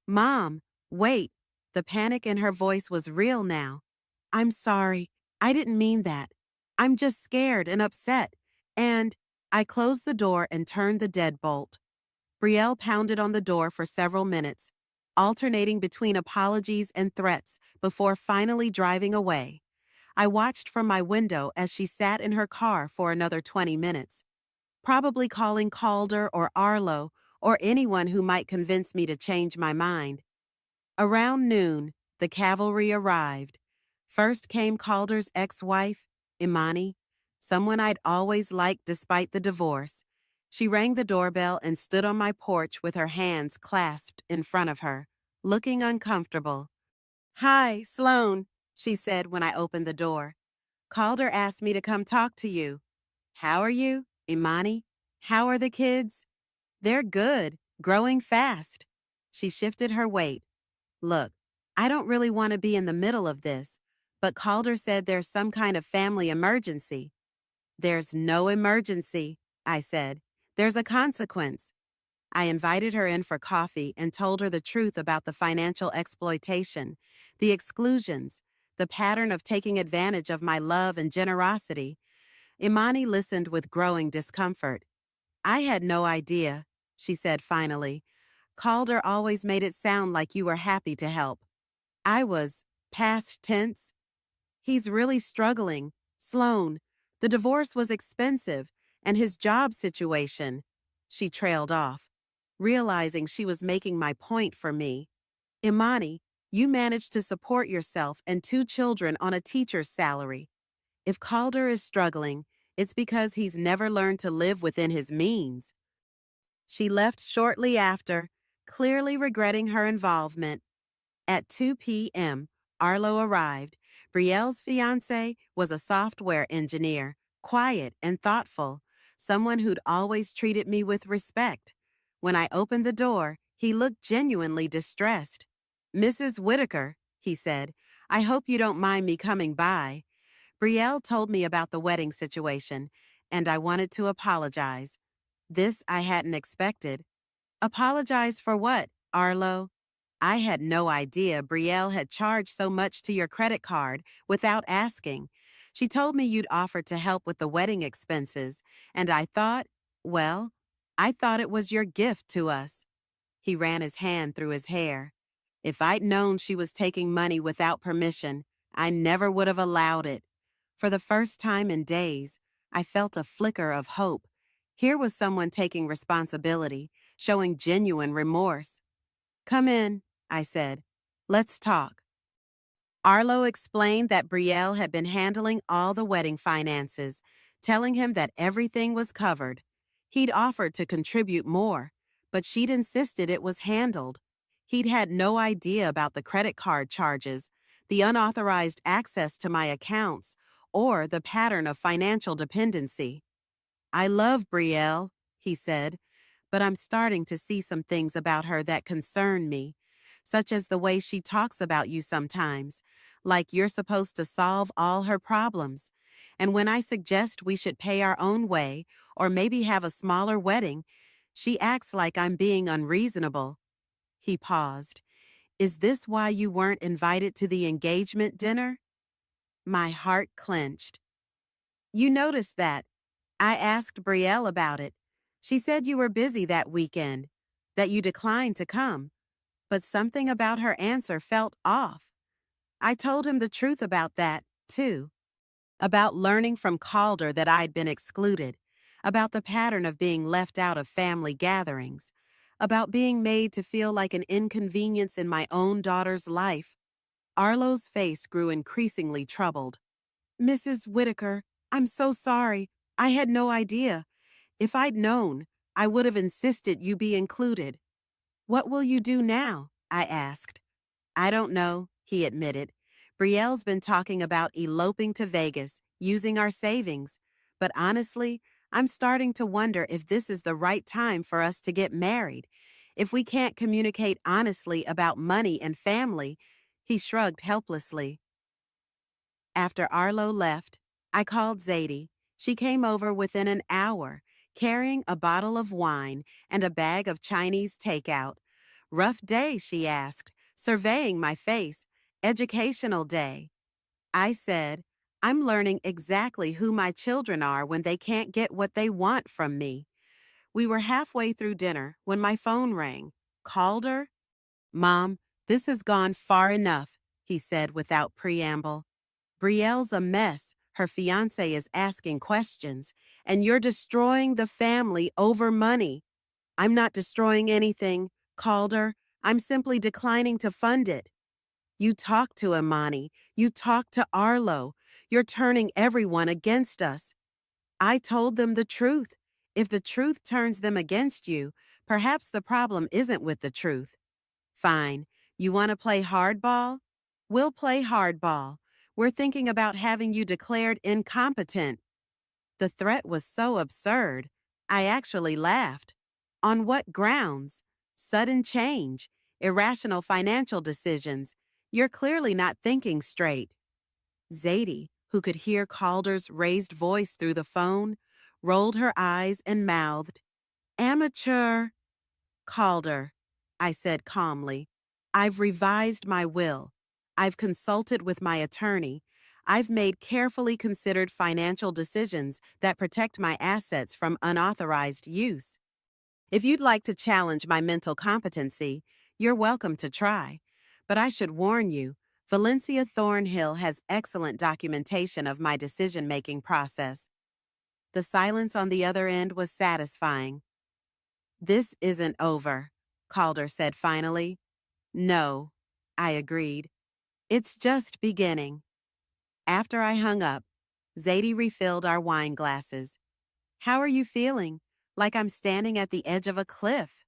Mom, wait. The panic in her voice was real now. I'm sorry. I didn't mean that. I'm just scared and upset. And I closed the door and turned the deadbolt. Brielle pounded on the door for several minutes, alternating between apologies and threats before finally driving away. I watched from my window as she sat in her car for another 20 minutes, probably calling Calder or Arlo or anyone who might convince me to change my mind. Around noon, the cavalry arrived. First came Calder's ex-wife, Imani, someone I'd always liked despite the divorce. She rang the doorbell and stood on my porch with her hands clasped in front of her, looking uncomfortable. Hi, Sloan, she said when I opened the door. Calder asked me to come talk to you. How are you, Imani? How are the kids? They're good, growing fast. She shifted her weight. Look, I don't really want to be in the middle of this, but Calder said there's some kind of family emergency. There's no emergency, I said. There's a consequence. I invited her in for coffee and told her the truth about the financial exploitation, the exclusions, the pattern of taking advantage of my love and generosity. Imani listened with growing discomfort. I had no idea, she said finally. Calder always made it sound like you were happy to help. I was, past tense. He's really struggling. Sloan, the divorce was expensive, and his job situation. She trailed off, realizing she was making my point for me. Imani, you managed to support yourself and 2 children on a teacher's salary. If Calder is struggling, it's because he's never learned to live within his means. She left shortly after, clearly regretting her involvement. At 2 p.m., Arlo arrived. Brielle's fiancé was a software engineer, quiet and thoughtful, someone who'd always treated me with respect. When I opened the door, he looked genuinely distressed. Mrs. Whitaker, he said, I hope you don't mind me coming by. Brielle told me about the wedding situation, and I wanted to apologize. This I hadn't expected. Apologize for what, Arlo? I had no idea Brielle had charged so much to your credit card without asking. She told me you'd offered to help with the wedding expenses, and well, I thought it was your gift to us. He ran his hand through his hair. If I'd known she was taking money without permission, I never would have allowed it. For the first time in days, I felt a flicker of hope. Here was someone taking responsibility, showing genuine remorse. Come in, I said. Let's talk. Arlo explained that Brielle had been handling all the wedding finances, telling him that everything was covered. He'd offered to contribute more, but she'd insisted it was handled. He'd had no idea about the credit card charges, the unauthorized access to my accounts, or the pattern of financial dependency. I love Brielle, he said, but I'm starting to see some things about her that concern me, such as the way she talks about you sometimes, like you're supposed to solve all her problems. And when I suggest we should pay our own way, or maybe have a smaller wedding, she acts like I'm being unreasonable. He paused. Is this why you weren't invited to the engagement dinner? My heart clenched. You noticed that. I asked Brielle about it. She said you were busy that weekend, that you declined to come. But something about her answer felt off. I told him the truth about that, too. About learning from Calder that I'd been excluded. About the pattern of being left out of family gatherings. about being made to feel like an inconvenience in my own daughter's life. Arlo's face grew increasingly troubled. Mrs. Whitaker, I'm so sorry. I had no idea. If I'd known, I would have insisted you be included. What will you do now? I asked. I don't know, he admitted. Brielle's been talking about eloping to Vegas, using our savings. But honestly, I'm starting to wonder if this is the right time for us to get married. If we can't communicate honestly about money and family, he shrugged helplessly. After Arlo left, I called Zadie. She came over within an hour, carrying a bottle of wine and a bag of Chinese takeout. Rough day, she asked, surveying my face. Educational day. I said, I'm learning exactly who my children are when they can't get what they want from me. We were halfway through dinner when my phone rang. Calder? Mom, this has gone far enough, he said without preamble. Brielle's a mess. Her fiancé is asking questions, and you're destroying the family over money. I'm not destroying anything, Calder. I'm simply declining to fund it. You talked to Imani. You talked to Arlo. You're turning everyone against us. I told them the truth. If the truth turns them against you, perhaps the problem isn't with the truth. Fine. You want to play hardball? We'll play hardball. We're thinking about having you declared incompetent. The threat was so absurd. I actually laughed. On what grounds? Sudden change, irrational financial decisions. You're clearly not thinking straight. Zadie, who could hear Calder's raised voice through the phone, rolled her eyes and mouthed, Amateur. Calder, I said calmly. I've revised my will. I've consulted with my attorney. I've made carefully considered financial decisions that protect my assets from unauthorized use. If you'd like to challenge my mental competency, you're welcome to try. But I should warn you, Valencia Thornhill has excellent documentation of my decision-making process. The silence on the other end was satisfying. This isn't over, Calder said finally. No, I agreed. It's just beginning. After I hung up, Zadie refilled our wine glasses. How are you feeling? Like I'm standing at the edge of a cliff.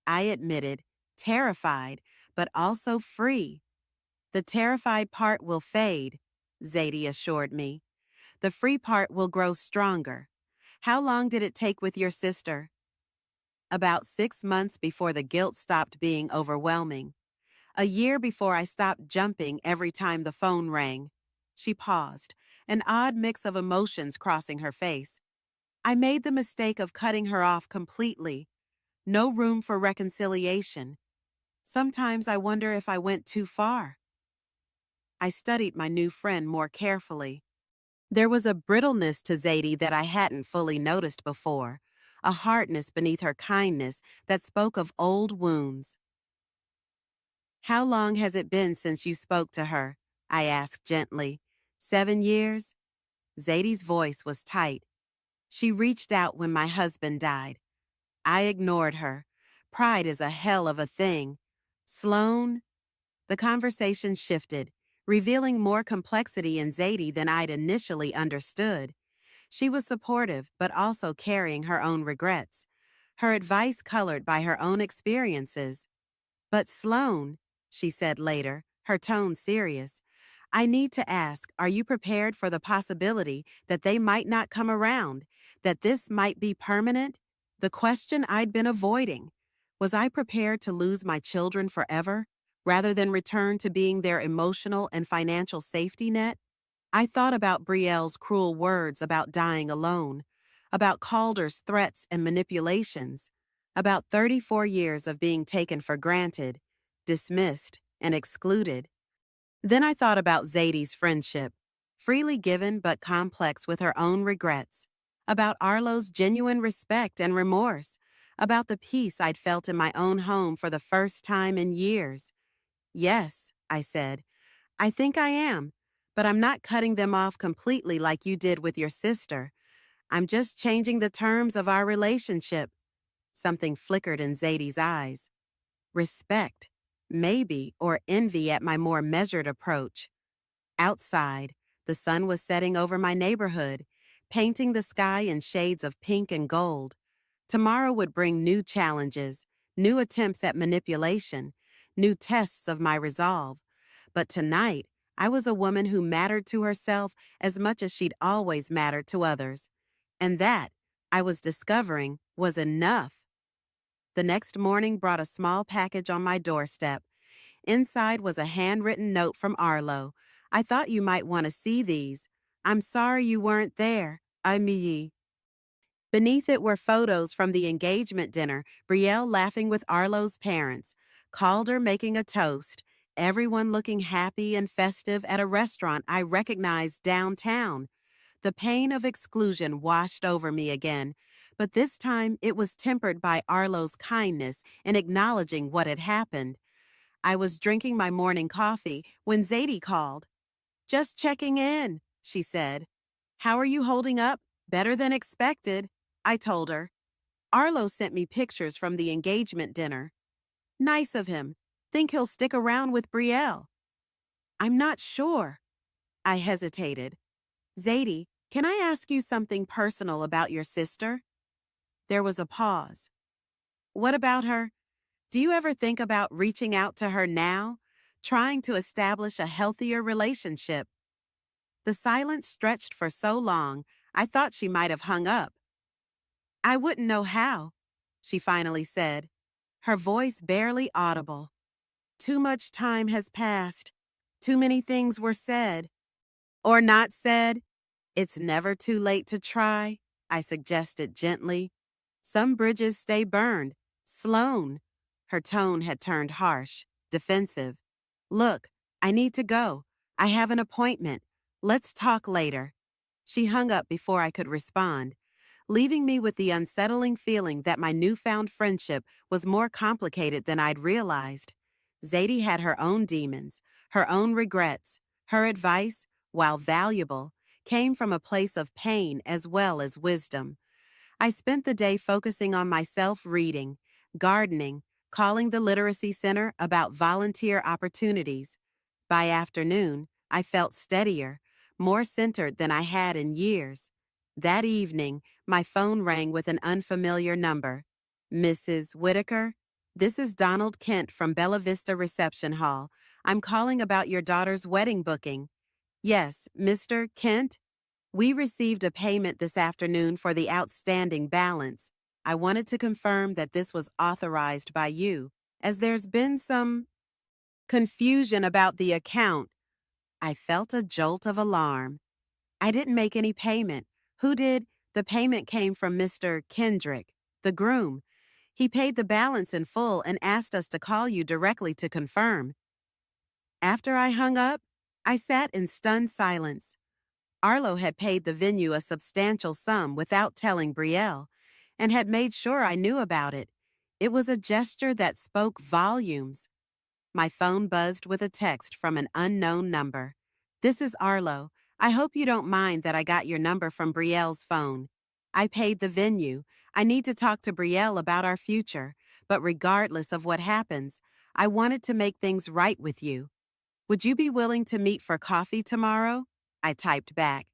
I admitted, terrified, but also free. The terrified part will fade, Zadie assured me. The free part will grow stronger. How long did it take with your sister? About 6 months before the guilt stopped being overwhelming. A year before I stopped jumping every time the phone rang. She paused, an odd mix of emotions crossing her face. I made the mistake of cutting her off completely. No room for reconciliation. Sometimes I wonder if I went too far. I studied my new friend more carefully. There was a brittleness to Zadie that I hadn't fully noticed before, a hardness beneath her kindness that spoke of old wounds. How long has it been since you spoke to her? I asked gently. 7 years? Zadie's voice was tight. She reached out when my husband died. I ignored her. Pride is a hell of a thing. Sloan? The conversation shifted, revealing more complexity in Zadie than I'd initially understood. She was supportive, but also carrying her own regrets. Her advice colored by her own experiences. But Sloan, she said later, her tone serious, I need to ask, are you prepared for the possibility that they might not come around, that this might be permanent? The question I'd been avoiding. Was I prepared to lose my children forever, rather than return to being their emotional and financial safety net? I thought about Brielle's cruel words about dying alone, about Calder's threats and manipulations, about 34 years of being taken for granted, dismissed, and excluded. Then I thought about Zadie's friendship, freely given but complex with her own regrets, about Arlo's genuine respect and remorse, about the peace I'd felt in my own home for the first time in years. Yes, I said, I think I am, but I'm not cutting them off completely like you did with your sister. I'm just changing the terms of our relationship. Something flickered in Zadie's eyes. Respect, maybe, or envy at my more measured approach. Outside, the sun was setting over my neighborhood, painting the sky in shades of pink and gold. Tomorrow would bring new challenges, new attempts at manipulation, new tests of my resolve. But tonight, I was a woman who mattered to herself as much as she'd always mattered to others. And that, I was discovering, was enough. The next morning brought a small package on my doorstep. Inside was a handwritten note from Arlo. I thought you might want to see these. I'm sorry you weren't there. Aimee. Beneath it were photos from the engagement dinner, Brielle laughing with Arlo's parents, Calder making a toast, everyone looking happy and festive at a restaurant I recognized downtown. The pain of exclusion washed over me again, but this time it was tempered by Arlo's kindness in acknowledging what had happened. I was drinking my morning coffee when Zadie called. "Just checking in," she said. "How are you holding up? Better than expected," I told her. "Arlo sent me pictures from the engagement dinner. Nice of him. Think he'll stick around with Brielle." "I'm not sure." I hesitated. "Zadie, can I ask you something personal about your sister?" There was a pause. "What about her? Do you ever think about reaching out to her now, trying to establish a healthier relationship?" The silence stretched for so long, I thought she might have hung up. "I wouldn't know how," she finally said, her voice barely audible. "Too much time has passed. Too many things were said. Or not said. It's never too late to try," I suggested gently. "Some bridges stay burned. Sloan." Her tone had turned harsh, defensive. "Look, I need to go. I have an appointment. Let's talk later." She hung up before I could respond, leaving me with the unsettling feeling that my newfound friendship was more complicated than I'd realized. Zadie had her own demons, her own regrets. Her advice, while valuable, came from a place of pain as well as wisdom. I spent the day focusing on myself reading, gardening, calling the Literacy Center about volunteer opportunities. By afternoon, I felt steadier, more centered than I had in years. That evening, my phone rang with an unfamiliar number. "Mrs. Whitaker? This is Donald Kent from Bella Vista Reception Hall. I'm calling about your daughter's wedding booking." "Yes, Mr. Kent? We received a payment this afternoon for the outstanding balance. I wanted to confirm that this was authorized by you, as there's been some confusion about the account." I felt a jolt of alarm. "I didn't make any payment. Who did?" "The payment came from Mr. Kendrick, the groom. He paid the balance in full and asked us to call you directly to confirm." After I hung up, I sat in stunned silence. Arlo had paid the venue a substantial sum without telling Brielle, and had made sure I knew about it. It was a gesture that spoke volumes. My phone buzzed with a text from an unknown number. "This is Arlo. I hope you don't mind that I got your number from Brielle's phone. I paid the venue. I need to talk to Brielle about our future, but regardless of what happens, I wanted to make things right with you. Would you be willing to meet for coffee tomorrow?" I typed back,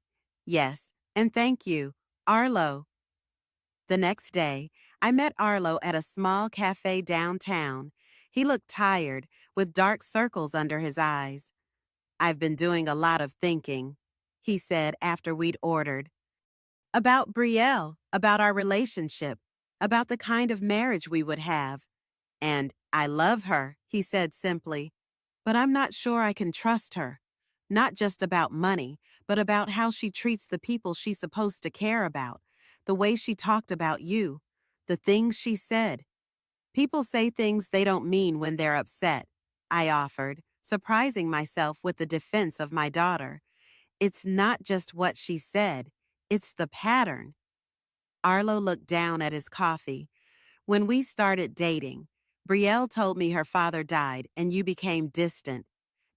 "Yes, and thank you, Arlo." The next day, I met Arlo at a small cafe downtown. He looked tired, with dark circles under his eyes. "I've been doing a lot of thinking," he said after we'd ordered. "About Brielle, about our relationship, about the kind of marriage we would have. And I love her," he said simply. "But I'm not sure I can trust her. Not just about money, but about how she treats the people she's supposed to care about, the way she talked about you, the things she said. People say things they don't mean when they're upset," I offered, surprising myself with the defense of my daughter. "It's not just what she said, it's the pattern." Arlo looked down at his coffee. "When we started dating, Brielle told me her father died and you became distant,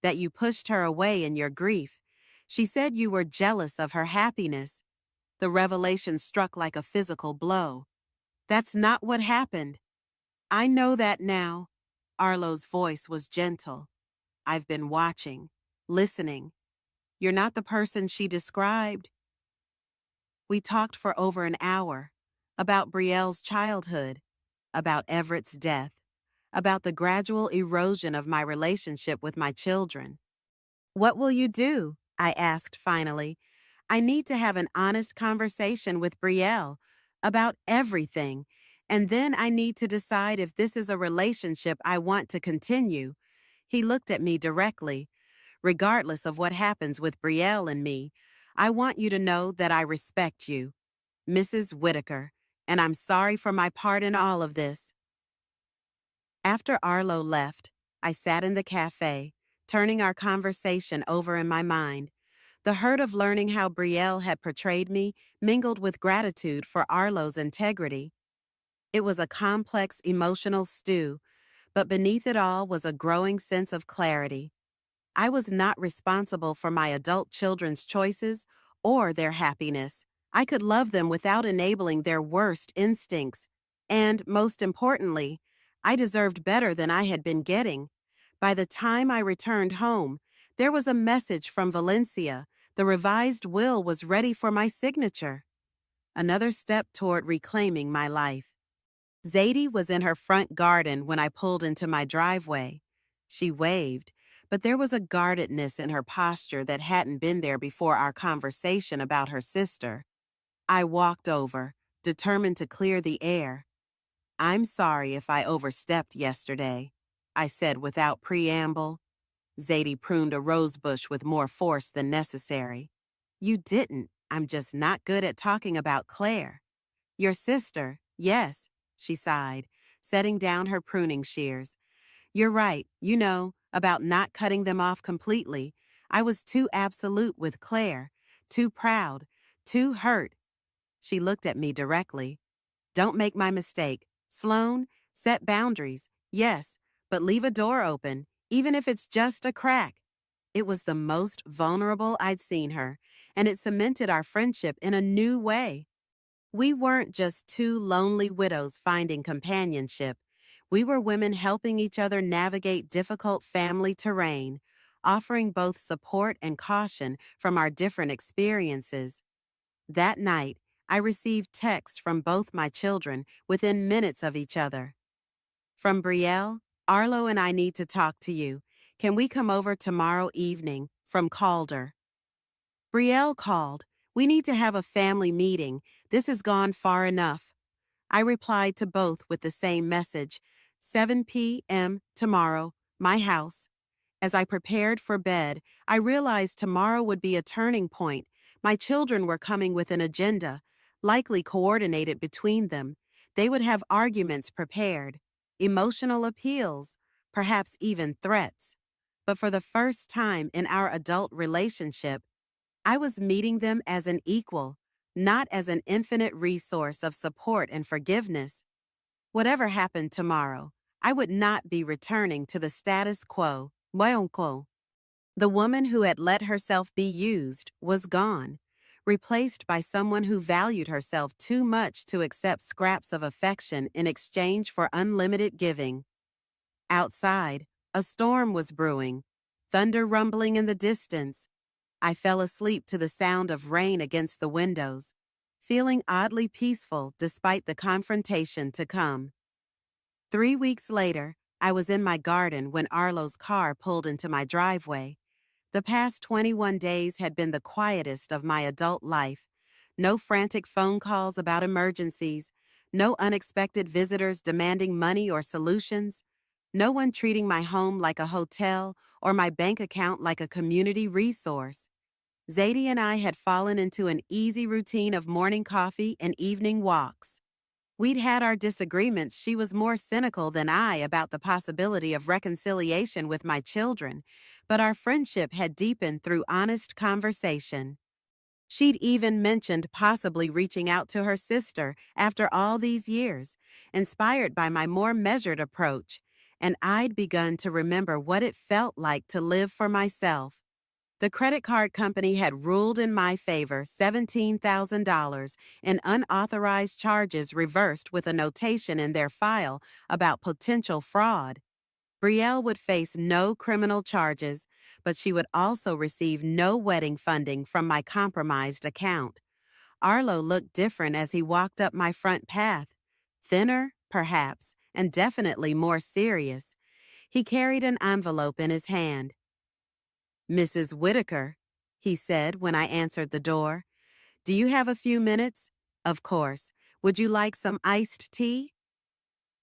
that you pushed her away in your grief. She said you were jealous of her happiness." The revelation struck like a physical blow. That's not what happened. I know that now. Arlo's voice was gentle. I've been watching, listening. You're not the person she described. We talked for over an hour about Brielle's childhood, about Everett's death, about the gradual erosion of my relationship with my children. What will you do? I asked finally. I need to have an honest conversation with Brielle about everything, and then I need to decide if this is a relationship I want to continue. He looked at me directly. Regardless of what happens with Brielle and me, I want you to know that I respect you, Mrs. Whitaker, and I'm sorry for my part in all of this. After Arlo left, I sat in the cafe, turning our conversation over in my mind. The hurt of learning how Brielle had portrayed me mingled with gratitude for Arlo's integrity. It was a complex emotional stew, but beneath it all was a growing sense of clarity. I was not responsible for my adult children's choices or their happiness. I could love them without enabling their worst instincts. And, most importantly, I deserved better than I had been getting. By the time I returned home, there was a message from Valencia. The revised will was ready for my signature. Another step toward reclaiming my life. Zadie was in her front garden when I pulled into my driveway. She waved, but there was a guardedness in her posture that hadn't been there before our conversation about her sister. I walked over, determined to clear the air. I'm sorry if I overstepped yesterday, I said without preamble. Zadie pruned a rosebush with more force than necessary. You didn't. I'm just not good at talking about Claire. Your sister, yes, she sighed, setting down her pruning shears. You're right, about not cutting them off completely. I was too absolute with Claire, too proud, too hurt. She looked at me directly. Don't make my mistake. Sloan, set boundaries, yes, but leave a door open, even if it's just a crack. It was the most vulnerable I'd seen her, and it cemented our friendship in a new way. We weren't just two lonely widows finding companionship. We were women helping each other navigate difficult family terrain, offering both support and caution from our different experiences. That night, I received texts from both my children within minutes of each other. From Brielle, Arlo and I need to talk to you. Can we come over tomorrow evening? From Calder. Brielle called. We need to have a family meeting. This has gone far enough. I replied to both with the same message. 7 p.m. tomorrow, my house. As I prepared for bed, I realized tomorrow would be a turning point. My children were coming with an agenda, likely coordinated between them. They would have arguments prepared, emotional appeals, perhaps even threats. But for the first time in our adult relationship, I was meeting them as an equal, not as an infinite resource of support and forgiveness. Whatever happened tomorrow, I would not be returning to the status quo, moyonko. The woman who had let herself be used was gone, replaced by someone who valued herself too much to accept scraps of affection in exchange for unlimited giving. Outside, a storm was brewing, thunder rumbling in the distance. I fell asleep to the sound of rain against the windows, feeling oddly peaceful despite the confrontation to come. 3 weeks later, I was in my garden when Arlo's car pulled into my driveway. The past 21 days had been the quietest of my adult life. No frantic phone calls about emergencies, no unexpected visitors demanding money or solutions, no one treating my home like a hotel or my bank account like a community resource. Zadie and I had fallen into an easy routine of morning coffee and evening walks. We'd had our disagreements. She was more cynical than I about the possibility of reconciliation with my children, but our friendship had deepened through honest conversation. She'd even mentioned possibly reaching out to her sister after all these years, inspired by my more measured approach, and I'd begun to remember what it felt like to live for myself. The credit card company had ruled in my favor, $17,000 in unauthorized charges reversed with a notation in their file about potential fraud. Brielle would face no criminal charges, but she would also receive no wedding funding from my compromised account. Arlo looked different as he walked up my front path. Thinner, perhaps, and definitely more serious. He carried an envelope in his hand. "Mrs. Whitaker," he said when I answered the door. "Do you have a few minutes?" "Of course. Would you like some iced tea?"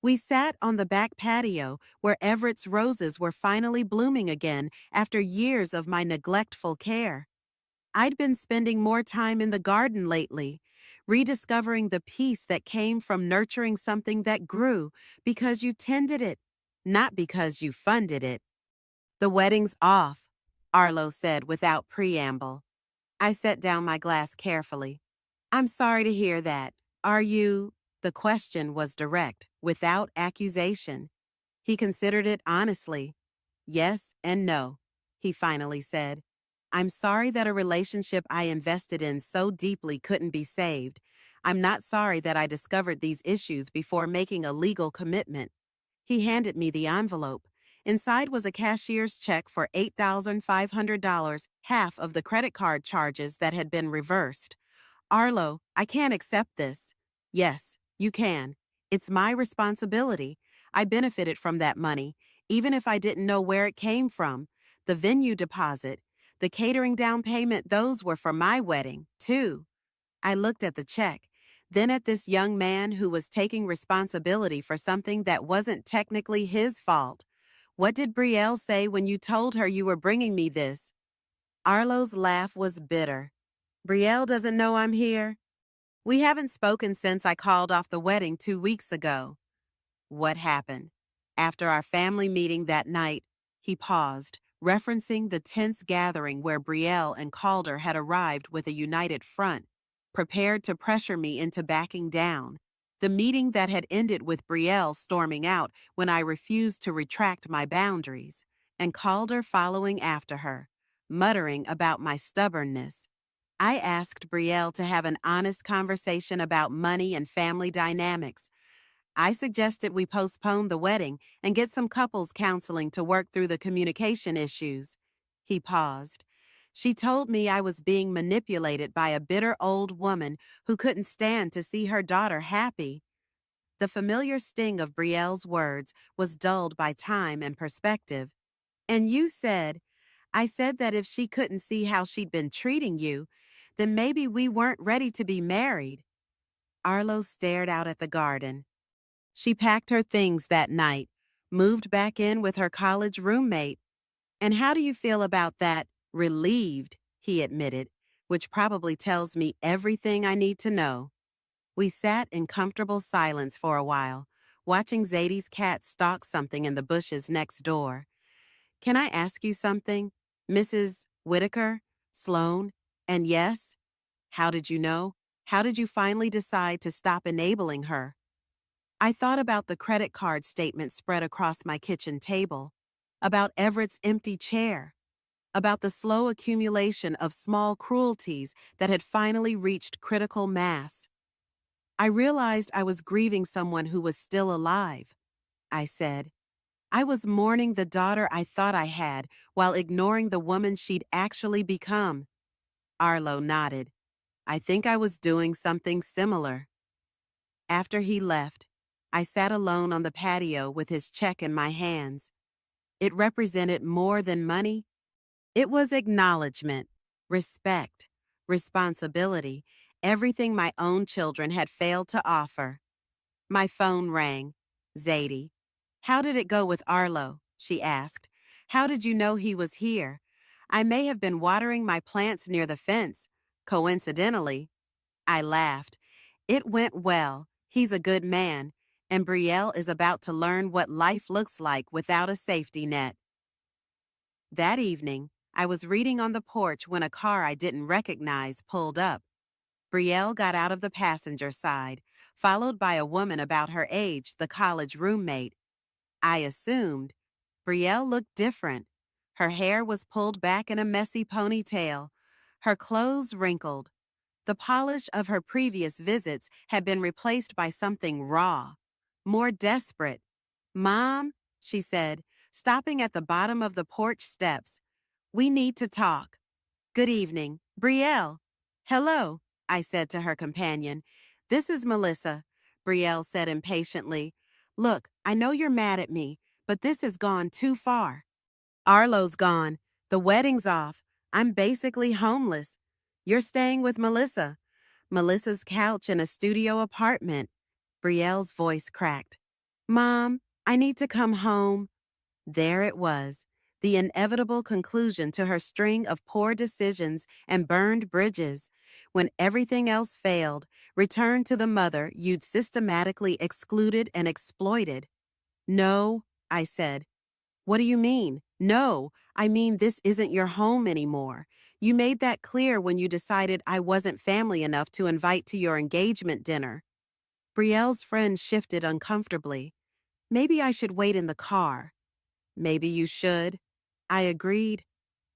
We sat on the back patio where Everett's roses were finally blooming again after years of my neglectful care. I'd been spending more time in the garden lately, rediscovering the peace that came from nurturing something that grew because you tended it, not because you funded it. "The wedding's off," Arlo said without preamble. I set down my glass carefully. "I'm sorry to hear that. Are you—" The question was direct, without accusation. He considered it honestly. "Yes and no," he finally said. "I'm sorry that a relationship I invested in so deeply couldn't be saved. I'm not sorry that I discovered these issues before making a legal commitment." He handed me the envelope. Inside was a cashier's check for $8,500, half of the credit card charges that had been reversed. "Arlo, I can't accept this." "Yes, you can. It's my responsibility. I benefited from that money, even if I didn't know where it came from. The venue deposit, the catering down payment, those were for my wedding, too." I looked at the check, then at this young man who was taking responsibility for something that wasn't technically his fault. "What did Brielle say when you told her you were bringing me this?" Arlo's laugh was bitter. "Brielle doesn't know I'm here. We haven't spoken since I called off the wedding 2 weeks ago." "What happened?" "After our family meeting that night," he paused, referencing the tense gathering where Brielle and Calder had arrived with a united front, prepared to pressure me into backing down. The meeting that had ended with Brielle storming out when I refused to retract my boundaries, and Calder following after her, muttering about my stubbornness. I asked Brielle to have an honest conversation about money and family dynamics. I suggested we postpone the wedding and get some couples counseling to work through the communication issues. He paused. "She told me I was being manipulated by a bitter old woman who couldn't stand to see her daughter happy." The familiar sting of Brielle's words was dulled by time and perspective. "And you said—" "I said that if she couldn't see how she'd been treating you, then maybe we weren't ready to be married." Arlo stared out at the garden. "She packed her things that night, moved back in with her college roommate. And how do you feel about that?" "Relieved," he admitted, which probably tells me everything I need to know. We sat in comfortable silence for a while, watching Zadie's cat stalk something in the bushes next door. "Can I ask you something, Mrs. Whitaker? Sloan? And yes? How did you know? How did you finally decide to stop enabling her?" I thought about the credit card statement spread across my kitchen table, about Everett's empty chair, about the slow accumulation of small cruelties that had finally reached critical mass. I realized I was grieving someone who was still alive. I said, "I was mourning the daughter I thought I had while ignoring the woman she'd actually become." Arlo nodded. "I think I was doing something similar." After he left, I sat alone on the patio with his check in my hands. It represented more than money. It was acknowledgement, respect, responsibility, everything my own children had failed to offer. My phone rang. Zadie. "How did it go with Arlo?" she asked. "How did you know he was here?" "I may have been watering my plants near the fence. Coincidentally." I laughed. "It went well. He's a good man, and Brielle is about to learn what life looks like without a safety net." That evening, I was reading on the porch when a car I didn't recognize pulled up. Brielle got out of the passenger side, followed by a woman about her age, the college roommate. I assumed. Brielle looked different. Her hair was pulled back in a messy ponytail, her clothes wrinkled. The polish of her previous visits had been replaced by something raw, more desperate. "Mom," she said, stopping at the bottom of the porch steps, "we need to talk." "Good evening, Brielle." "Hello," I said to her companion. "This is Melissa," Brielle said impatiently. "Look, I know you're mad at me, but this has gone too far. Arlo's gone. The wedding's off. I'm basically homeless. You're staying with Melissa. Melissa's couch in a studio apartment." Brielle's voice cracked. "Mom, I need to come home." There it was, the inevitable conclusion to her string of poor decisions and burned bridges. When everything else failed, return to the mother you'd systematically excluded and exploited. "No," I said. "What do you mean? No, I mean this isn't your home anymore. You made that clear when you decided I wasn't family enough to invite to your engagement dinner." Brielle's friend shifted uncomfortably. "Maybe I should wait in the car." "Maybe you should." I agreed.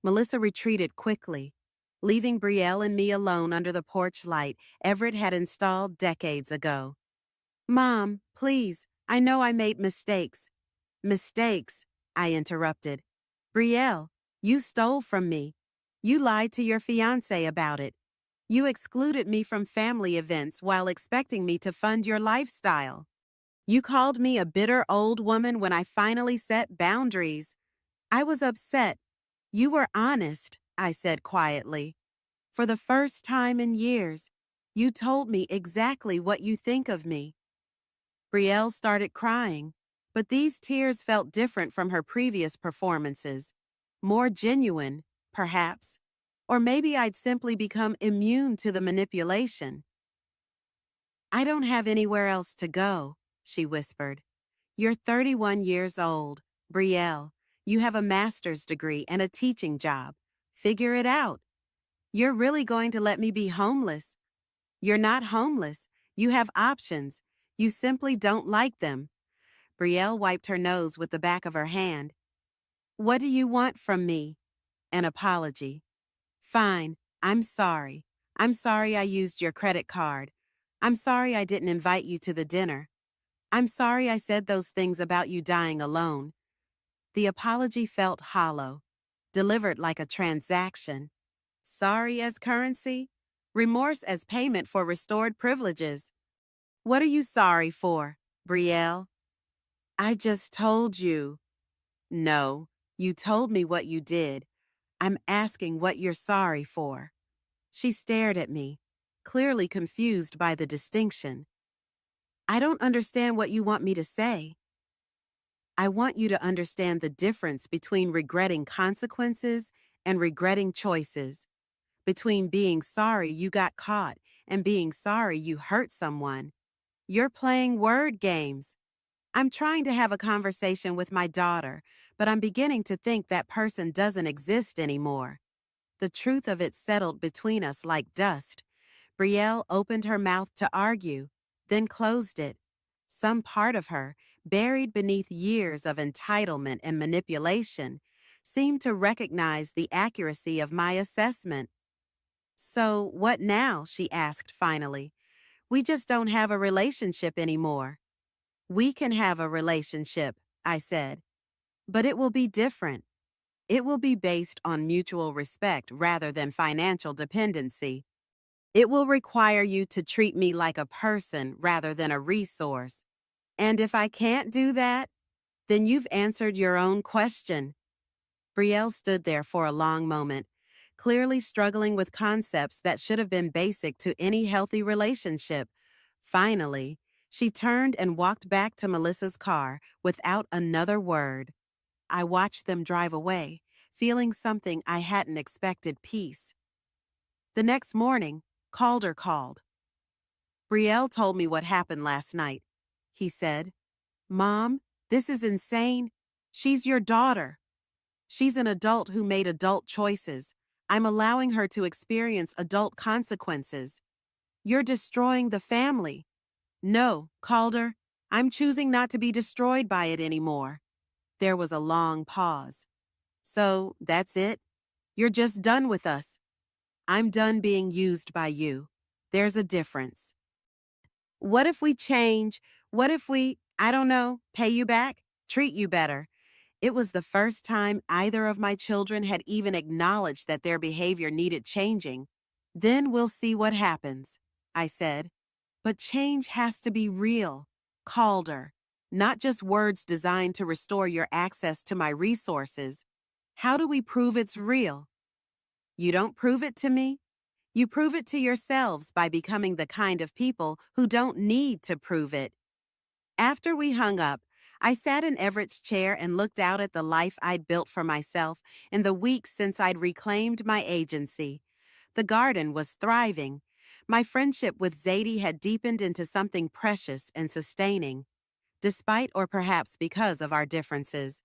Melissa retreated quickly. Leaving Brielle and me alone under the porch light Everett had installed decades ago. "Mom, please, I know I made mistakes." "Mistakes," I interrupted. "Brielle, you stole from me. You lied to your fiancé about it. You excluded me from family events while expecting me to fund your lifestyle. You called me a bitter old woman when I finally set boundaries. I was upset. You were honest," I said quietly. "For the first time in years, you told me exactly what you think of me." Brielle started crying, but these tears felt different from her previous performances. More genuine, perhaps. Or maybe I'd simply become immune to the manipulation. "I don't have anywhere else to go," she whispered. "You're 31 years old, Brielle. You have a master's degree and a teaching job. Figure it out. You're really going to let me be homeless? You're not homeless. You have options. You simply don't like them." Brielle wiped her nose with the back of her hand. "What do you want from me?" "An apology." "Fine. I'm sorry. I'm sorry I used your credit card. I'm sorry I didn't invite you to the dinner. I'm sorry I said those things about you dying alone." The apology felt hollow, delivered like a transaction. Sorry as currency? Remorse as payment for restored privileges. "What are you sorry for, Brielle?" "I just told you." "No, you told me what you did. I'm asking what you're sorry for." She stared at me, clearly confused by the distinction. "I don't understand what you want me to say." "I want you to understand the difference between regretting consequences and regretting choices, between being sorry you got caught and being sorry you hurt someone. You're playing word games. I'm trying to have a conversation with my daughter, but I'm beginning to think that person doesn't exist anymore." The truth of it settled between us like dust. Brielle opened her mouth to argue, then closed it. Some part of her, buried beneath years of entitlement and manipulation, seemed to recognize the accuracy of my assessment. "So, what now?" she asked finally. "We just don't have a relationship anymore." "We can have a relationship," I said, "but it will be different. It will be based on mutual respect rather than financial dependency. It will require you to treat me like a person rather than a resource. And if I can't do that, then you've answered your own question." Brielle stood there for a long moment, clearly struggling with concepts that should have been basic to any healthy relationship. Finally, she turned and walked back to Melissa's car without another word. I watched them drive away, feeling something I hadn't expected: peace. The next morning, Calder called. "Brielle told me what happened last night," he said. "Mom, this is insane. She's your daughter. She's an adult who made adult choices. I'm allowing her to experience adult consequences. You're destroying the family." "No, Calder, I'm choosing not to be destroyed by it anymore." There was a long pause. So that's it? You're just done with us. I'm done being used by you. There's a difference. What if we change? What if we, I don't know, pay you back? Treat you better? It was the first time either of my children had even acknowledged that their behavior needed changing. Then we'll see what happens, I said. But change has to be real, Calder, not just words designed to restore your access to my resources. How do we prove it's real? You don't prove it to me. You prove it to yourselves by becoming the kind of people who don't need to prove it. After we hung up, I sat in Everett's chair and looked out at the life I'd built for myself in the weeks since I'd reclaimed my agency. The garden was thriving. My friendship with Zadie had deepened into something precious and sustaining. Despite or perhaps because of our differences,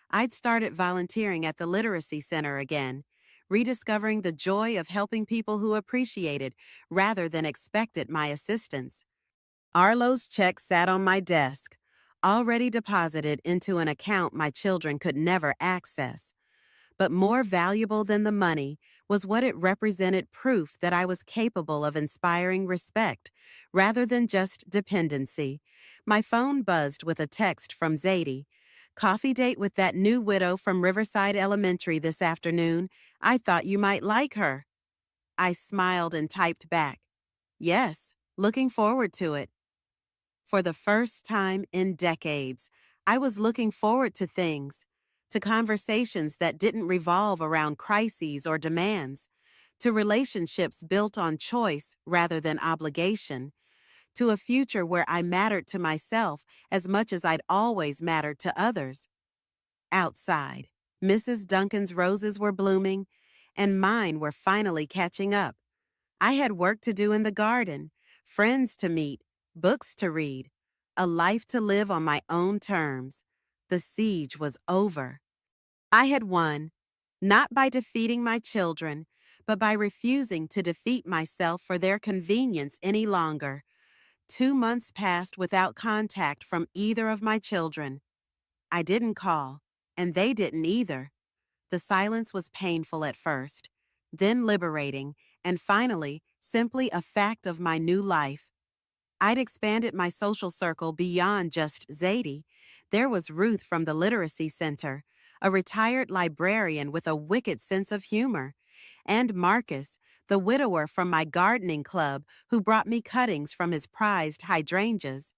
I'd started volunteering at the Literacy Center again, rediscovering the joy of helping people who appreciated rather than expected my assistance. Arlo's check sat on my desk, already deposited into an account my children could never access. But more valuable than the money was what it represented proof that I was capable of inspiring respect rather than just dependency. My phone buzzed with a text from Zadie. Coffee date with that new widow from Riverside Elementary this afternoon. I thought you might like her. I smiled and typed back. Yes, looking forward to it. For the first time in decades, I was looking forward to things, to conversations that didn't revolve around crises or demands, to relationships built on choice rather than obligation, to a future where I mattered to myself as much as I'd always mattered to others. Outside, Mrs. Duncan's roses were blooming, and mine were finally catching up. I had work to do in the garden, friends to meet, books to read, a life to live on my own terms. The siege was over. I had won, not by defeating my children, but by refusing to defeat myself for their convenience any longer. 2 months passed without contact from either of my children. I didn't call, and they didn't either. The silence was painful at first, then liberating, and finally, simply a fact of my new life. I'd expanded my social circle beyond just Zadie. There was Ruth from the Literacy Center, a retired librarian with a wicked sense of humor, and Marcus, the widower from my gardening club who brought me cuttings from his prized hydrangeas.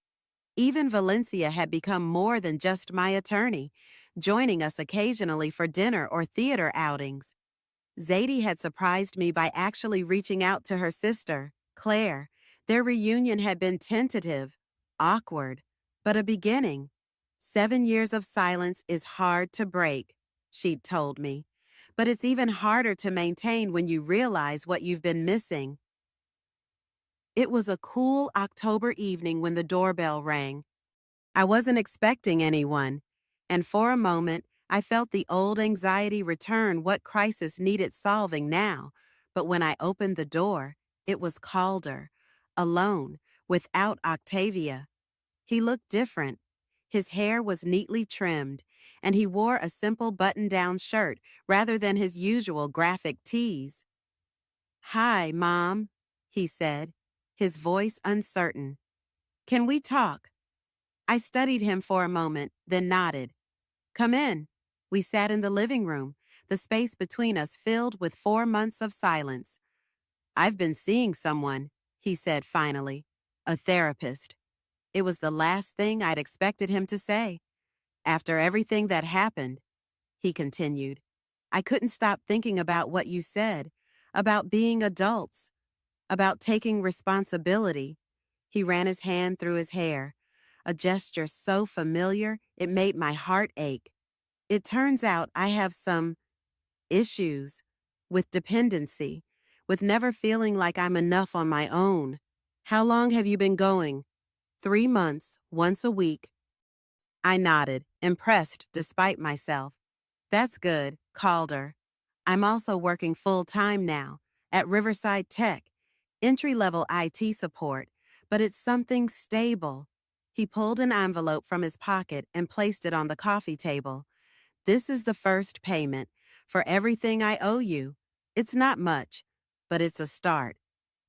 Even Valencia had become more than just my attorney, joining us occasionally for dinner or theater outings. Zadie had surprised me by actually reaching out to her sister, Claire. Their reunion had been tentative, awkward, but a beginning. 7 years of silence is hard to break, she'd told me. But it's even harder to maintain when you realize what you've been missing. It was a cool October evening when the doorbell rang. I wasn't expecting anyone, and for a moment, I felt the old anxiety return. What crisis needed solving now? But when I opened the door, it was Calder, alone, without Octavia. He looked different. His hair was neatly trimmed, and he wore a simple button-down shirt rather than his usual graphic tees. "Hi, Mom," he said, his voice uncertain. "Can we talk?" I studied him for a moment, then nodded. "Come in." We sat in the living room, the space between us filled with 4 months of silence. "I've been seeing someone," he said finally. "A therapist." It was the last thing I'd expected him to say. "After everything that happened," he continued, "I couldn't stop thinking about what you said, about being adults, about taking responsibility." He ran his hand through his hair, a gesture so familiar it made my heart ache. "It turns out I have some issues with dependency, with never feeling like I'm enough on my own." "How long have you been going?" 3 months, once a week. I nodded, impressed despite myself. "That's good," Calder. "I'm also working full-time now, at Riverside Tech, entry-level IT support, but it's something stable." He pulled an envelope from his pocket and placed it on the coffee table. This is the first payment for everything I owe you. It's not much, but it's a start.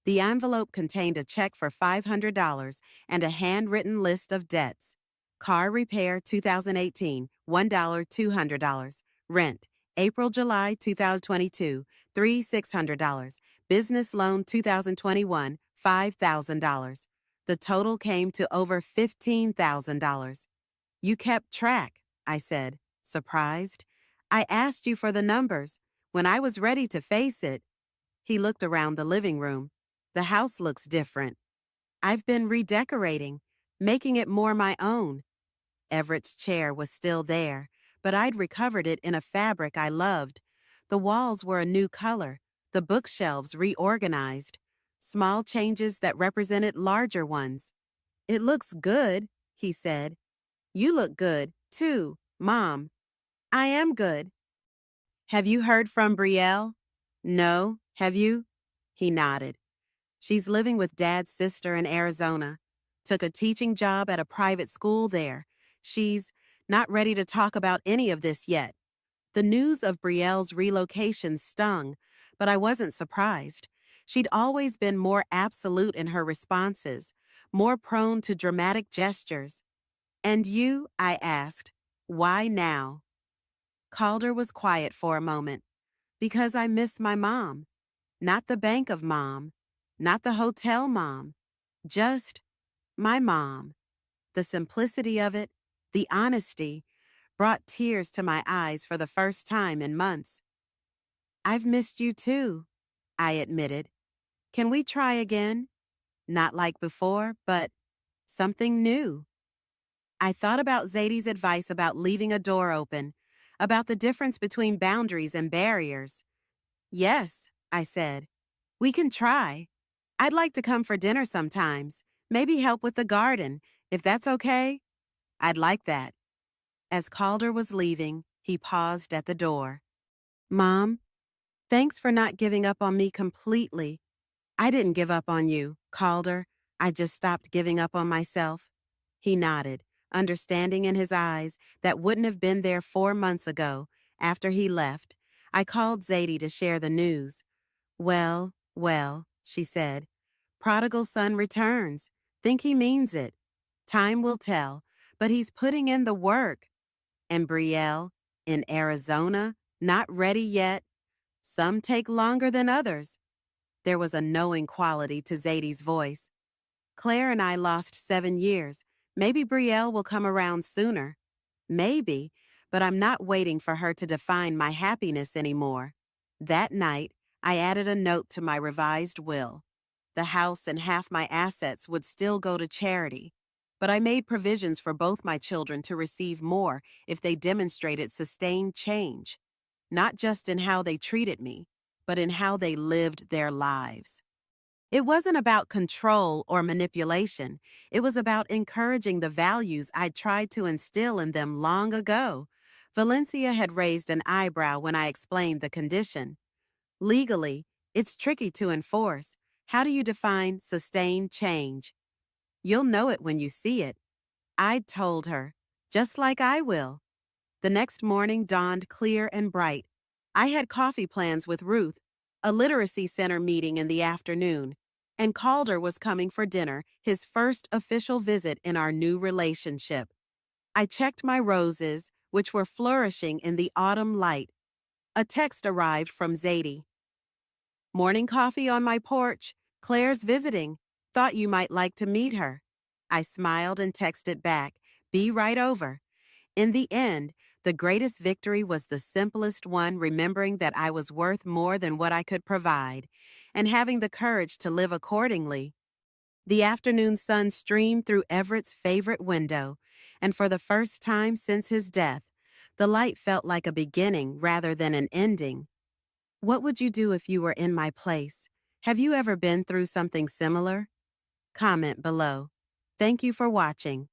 The envelope contained a check for $500 and a handwritten list of debts. Car repair 2018, $1, $200. Rent, April, July 2022, $3, $600. Business loan 2021, $5,000. The total came to over $15,000. You kept track, I said, surprised. I asked you for the numbers. When I was ready to face it, he looked around the living room. The house looks different. I've been redecorating, making it more my own. Everett's chair was still there, but I'd recovered it in a fabric I loved. The walls were a new color, the bookshelves reorganized, small changes that represented larger ones. It looks good, he said. You look good, too, Mom. I am good. Have you heard from Brielle? No, have you? He nodded. She's living with Dad's sister in Arizona. Took a teaching job at a private school there. She's not ready to talk about any of this yet. The news of Brielle's relocation stung, but I wasn't surprised. She'd always been more absolute in her responses, more prone to dramatic gestures. And you, I asked, why now? Calder was quiet for a moment. Because I miss my mom. Not the bank of mom. Not the hotel mom. Just my mom. The simplicity of it, the honesty, brought tears to my eyes for the first time in months. I've missed you too, I admitted. Can we try again? Not like before, but something new. I thought about Zadie's advice about leaving a door open, about the difference between boundaries and barriers. Yes, I said. We can try. I'd like to come for dinner sometimes, maybe help with the garden, if that's okay. I'd like that. As Calder was leaving, he paused at the door. Mom, thanks for not giving up on me completely. I didn't give up on you, Calder. I just stopped giving up on myself. He nodded, understanding in his eyes that wouldn't have been there 4 months ago. After he left, I called Zadie to share the news. Well, well, she said. Prodigal son returns. Think he means it. Time will tell, but he's putting in the work. And Brielle, in Arizona, not ready yet. Some take longer than others. There was a knowing quality to Zadie's voice. Claire and I lost 7 years. Maybe Brielle will come around sooner. Maybe, but I'm not waiting for her to define my happiness anymore. That night, I added a note to my revised will. The house and half my assets would still go to charity, but I made provisions for both my children to receive more if they demonstrated sustained change, not just in how they treated me, but in how they lived their lives. It wasn't about control or manipulation. It was about encouraging the values I'd tried to instill in them long ago. Valencia had raised an eyebrow when I explained the condition. Legally, it's tricky to enforce. How do you define sustained change? You'll know it when you see it. I'd told her, just like I will. The next morning dawned clear and bright. I had coffee plans with Ruth, a literacy center meeting in the afternoon, and Calder was coming for dinner, his first official visit in our new relationship. I checked my roses, which were flourishing in the autumn light. A text arrived from Zadie. Morning coffee on my porch. Claire's visiting. Thought you might like to meet her. I smiled and texted back, be right over. In the end, the greatest victory was the simplest one, remembering that I was worth more than what I could provide, and having the courage to live accordingly. The afternoon sun streamed through Everett's favorite window, and for the first time since his death, the light felt like a beginning rather than an ending. What would you do if you were in my place? Have you ever been through something similar? Comment below. Thank you for watching.